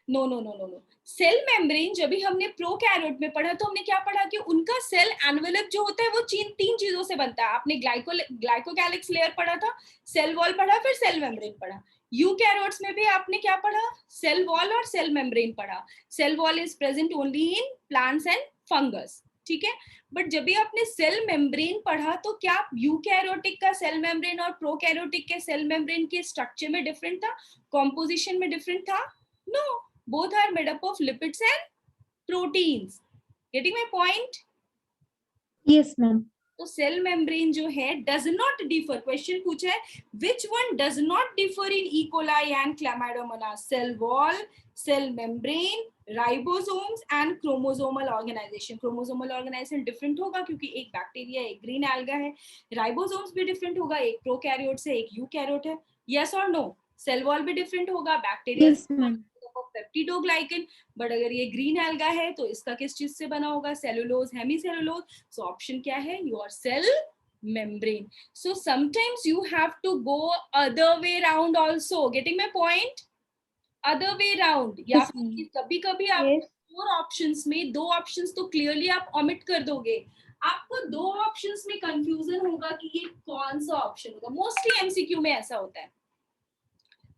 No. Cell membrane जब भी हमने prokaryote में पढ़ा तो हमने क्या पढ़ा कि उनका सेल एनवेलप जो होता है वो तीन चीजों से बनता है। आपने ग्लाइकोकैलिक्स लेयर पढ़ा था, सेल वॉल पढ़ा, फिर सेल मेम्ब्रेन पढ़ा। यूकैरियोट्स में भी आपने क्या पढ़ा? सेल वॉल और सेल मेम्ब्रेन पढ़ा। Cell wall is present only in plants and fungus, ठीक है। बट जब भी आपने सेल मेम्ब्रेन पढ़ा तो क्या यूकैरियोटिक का सेल मेम्ब्रेन और प्रोकैरियोटिक के सेल मेम्ब्रेन के स्ट्रक्चर में डिफरेंट था, कॉम्पोजिशन में डिफरेंट था? No, both are made up of lipids and proteins. Getting my point? Yes, ma'am. तो सेल मेम्ब्रेन जो है डज नॉट डिफर। क्वेश्चन पूछा है which one does not differ in E coli and Chlamydomonas? Cell wall, cell membrane, ribosomes and chromosomal organisation. Chromosomal organisation different होगा क्योंकि एक bacteria, एक green alga है। राइबोसोम्स भी डिफरेंट होगा, एक प्रोकैरियोट से एक यूकैरियोट है। यस और नो? सेल वॉल भी डिफरेंट होगा, bacteria Yes, ma'am. Peptidoglycan, but अगर ये ग्रीन एल्गा है तो इसका किस चीज से बना होगा? Cellulose, hemicellulose. सो ऑप्शन क्या है? Your cell membrane. So sometimes you have to go other way round also. Getting my point? Other way round, या Yes, ma'am. कभी कभी आप Yes. 4 ऑप्शंस में 2 ऑप्शंस तो क्लियरली आप ओमिट कर दोगे। आपको 2 ऑप्शंस में कंफ्यूजन होगा कि ये कौन सा ऑप्शन होगा। मोस्टली एमसीक्यू में ऐसा होता है,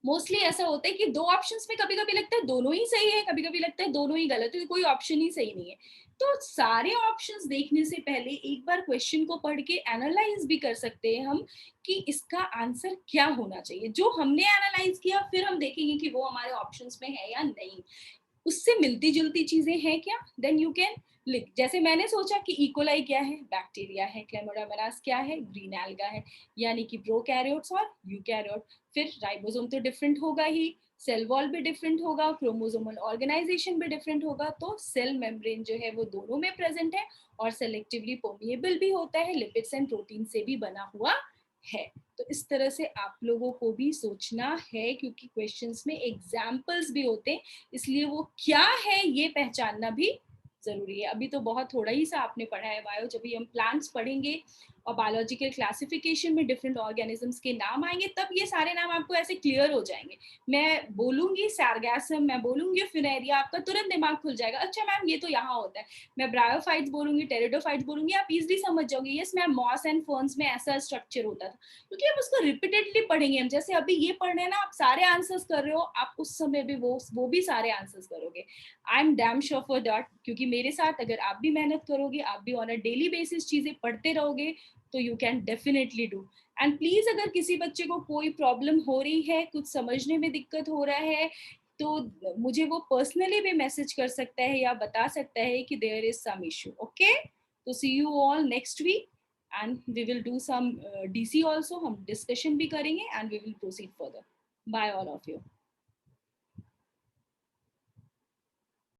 मोस्टली ऐसा होता है कि 2 ऑप्शंस में कभी कभी लगता है दोनों ही सही है, कभी कभी लगता है दोनों ही गलत है, कोई ऑप्शन ही सही नहीं है। तो सारे ऑप्शंस देखने से पहले एक बार क्वेश्चन को पढ़ के एनालाइज भी कर सकते हैं हम कि इसका आंसर क्या होना चाहिए। जो हमने एनालाइज किया फिर हम देखेंगे कि वो हमारे ऑप्शंस में है या नहीं, उससे मिलती जुलती चीजें हैं क्या, देन यू कैन लिख। जैसे मैंने सोचा कि इकोलाई क्या है? बैक्टीरिया है। क्लेमाइडोमोनास क्या है? ग्रीन एल्गा है, यानी कि प्रोकैरियोट्स और यूकैरियोट। फिर राइबोसोम तो डिफरेंट होगा ही, सेल वॉल भी डिफरेंट होगा, क्रोमोसोमल ऑर्गेनाइजेशन भी डिफरेंट होगा, तो सेल मेम्ब्रेन जो है वो दोनों में प्रेजेंट है और सेलेक्टिवली परमिएबल भी होता है, लिपिड्स एंड प्रोटीन से भी बना हुआ है। तो इस तरह से आप लोगों को भी सोचना है, क्योंकि क्वेश्चंस में एग्जाम्पल्स भी होते हैं, इसलिए वो क्या है ये पहचानना भी जरूरी है। अभी तो बहुत थोड़ा ही सा आपने पढ़ा है बायो, जब भी हम प्लांट्स पढ़ेंगे और बायोलॉजिकल क्लासिफिकेशन में डिफरेंट ऑर्गेनिजम्स के नाम आएंगे, तब ये सारे नाम आपको ऐसे क्लियर हो जाएंगे। मैं बोलूंगी सैरगैसम, मैं बोलूंगी फिनेरिया, आपका तुरंत दिमाग खुल जाएगा, अच्छा मैम ये तो यहाँ होता है। मैं ब्रायोफाइट्स बोलूंगी, टेरिडोफाइट्स बोलूंगी, आप इजीली समझ जाओगे yes ma'am moss and ferns में ऐसा स्ट्रक्चर होता था, क्योंकि हम उसको रिपीटेडली पढ़ेंगे। हम जैसे अभी ये पढ़ रहे हैं ना, आप सारे आंसर्स कर रहे हो, आप उस समय भी वो भी सारे आंसर्स करोगे। I am damn sure for that, क्योंकि मेरे साथ अगर आप भी मेहनत करोगे, आप भी ऑन अ डेली बेसिस चीजें पढ़ते रहोगे, तो you can definitely do. And please अगर किसी बच्चे को कोई प्रॉब्लम हो रही है, कुछ समझने में दिक्कत हो रहा है, तो मुझे वो पर्सनली भी मैसेज कर सकता है या बता सकता है कि there is some issue. Okay, तो see you all next week and we will do some DC also, हम डिस्कशन भी करेंगे and we will proceed further. Bye all of you.